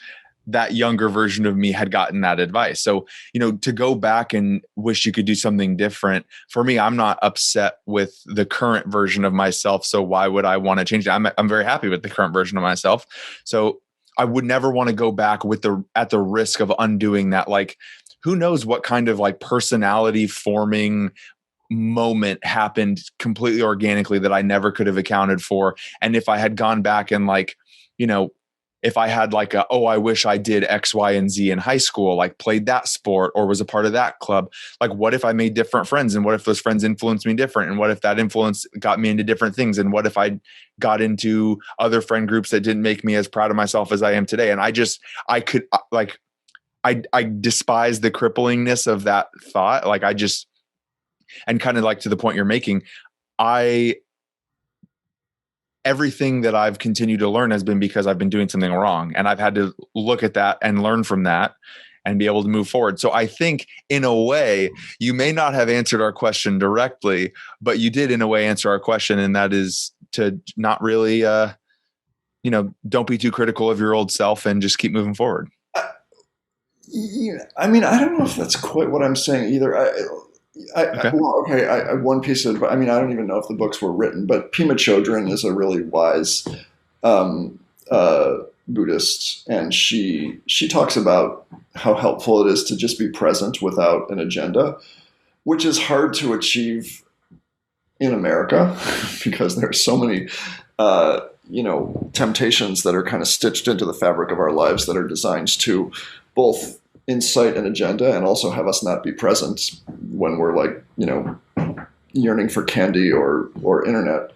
that younger version of me had gotten that advice. So, to go back and wish you could do something different, for me, I'm not upset with the current version of myself. So why would I want to change it? I'm very happy with the current version of myself. So I would never want to go back at the risk of undoing that. Like, who knows what kind of like personality forming moment happened completely organically that I never could have accounted for. And if I had gone back and like, if I had like I wish I did X, Y, and Z in high school, like played that sport or was a part of that club. Like, what if I made different friends? And what if those friends influenced me different? And what if that influence got me into different things? And what if I got into other friend groups that didn't make me as proud of myself as I am today? And I despise the cripplingness of that thought. Like and kind of like to the point you're making, everything that I've continued to learn has been because I've been doing something wrong. And I've had to look at that and learn from that and be able to move forward. So I think in a way, you may not have answered our question directly, but you did in a way answer our question. And that is to not really, don't be too critical of your old self and just keep moving forward. I mean, I don't know if that's quite what I'm saying either. One piece of advice. I mean, I don't even know if the books were written, but Pema Chodron is a really wise Buddhist, and she talks about how helpful it is to just be present without an agenda, which is hard to achieve in America because there are so many temptations that are kind of stitched into the fabric of our lives that are designed to both incite an agenda and also have us not be present when we're like, yearning for candy or internet,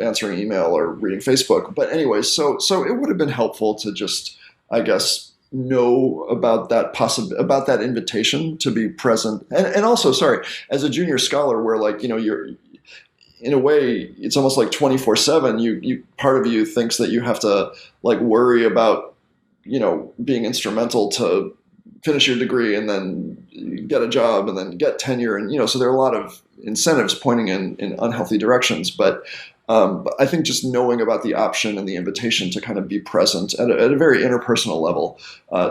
answering email or reading Facebook. But anyway, so it would have been helpful to just, I guess, know about that about that invitation to be present, and also, sorry, as a junior scholar, where like you're in a way it's almost like 24/7. You part of you thinks that you have to like worry about being instrumental to finish your degree and then get a job and then get tenure, and so there are a lot of incentives pointing in unhealthy directions, but I think just knowing about the option and the invitation to kind of be present at a very interpersonal level,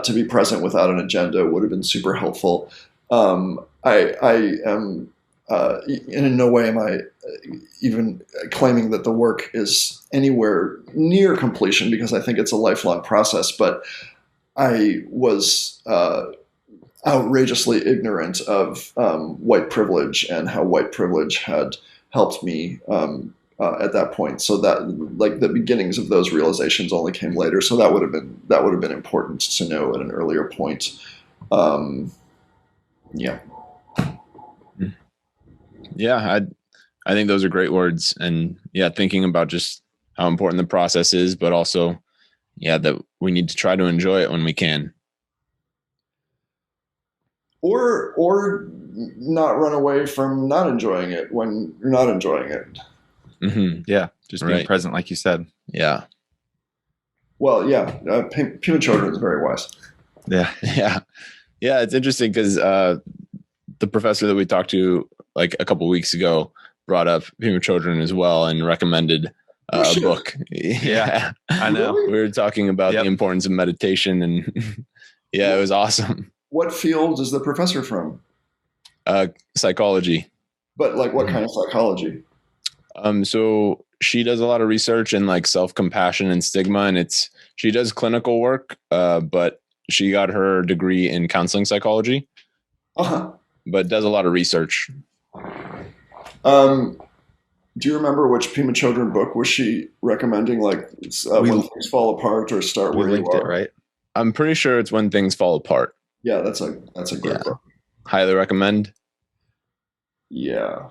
to be present without an agenda would have been super helpful. I am, in no way am I even claiming that the work is anywhere near completion, because I think it's a lifelong process, but I was outrageously ignorant of white privilege and how white privilege had helped me at that point. So that like the beginnings of those realizations only came later. So that would have been important to know at an earlier point. Yeah. Yeah, I think those are great words, and yeah, thinking about just how important the process is, but also that we need to try to enjoy it when we can. Or not run away from not enjoying it when you're not enjoying it. Mm-hmm. Yeah, just being present, like you said. Yeah. Well, yeah, Pima Children is very wise. Yeah. It's interesting because the professor that we talked to like a couple weeks ago brought up Pima Children as well and recommended a book. Yeah, I know. We were talking about the importance of meditation, and it was awesome. What field is the professor from? Psychology. But like what kind of psychology? So she does a lot of research in like self-compassion and stigma, and she does clinical work, but she got her degree in counseling psychology, but does a lot of research. Do you remember which Pima Children book was she recommending? Like When Things Fall Apart or Start Where You Are? It, right? I'm pretty sure it's When Things Fall Apart. Yeah, that's a great book. Highly recommend. Yeah.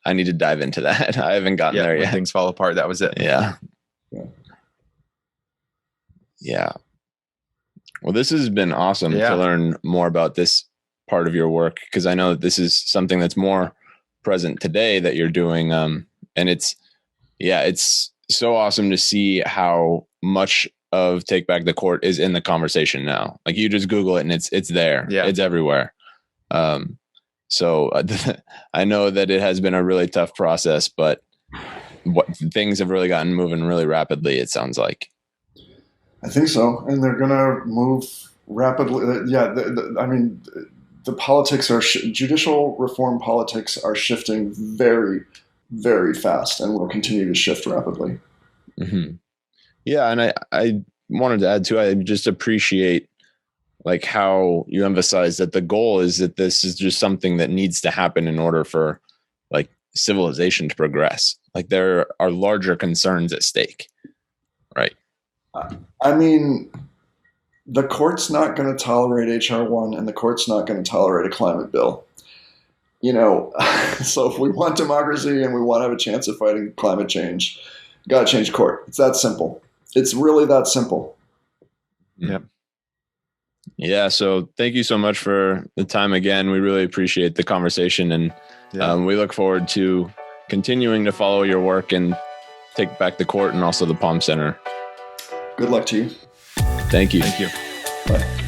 I need to dive into that. I haven't gotten there yet. When Things Fall Apart. That was it. Yeah. Well, this has been awesome to learn more about this part of your work, because I know that this is something that's more present today that you're doing. And it's so awesome to see how much of Take Back the Court is in the conversation now. Like you just Google it and it's there. Yeah. It's everywhere. So I know that it has been a really tough process, but things have really gotten moving really rapidly, it sounds like. I think so. And they're going to move rapidly. Yeah. The politics judicial reform politics are shifting very, very fast and will continue to shift rapidly. Mm-hmm. Yeah. And I wanted to add too, I just appreciate like how you emphasize that the goal is that this is just something that needs to happen in order for like civilization to progress. Like there are larger concerns at stake, right? I mean, the court's not going to tolerate HR1 and the court's not going to tolerate a climate bill. So if we want democracy and we want to have a chance of fighting climate change, got to change court. It's that simple. It's really that simple. Yep. Yeah. So thank you so much for the time again. We really appreciate the conversation, and we look forward to continuing to follow your work and Take Back the Court and also the Palm Center. Good luck to you. Thank you. Thank you. Bye.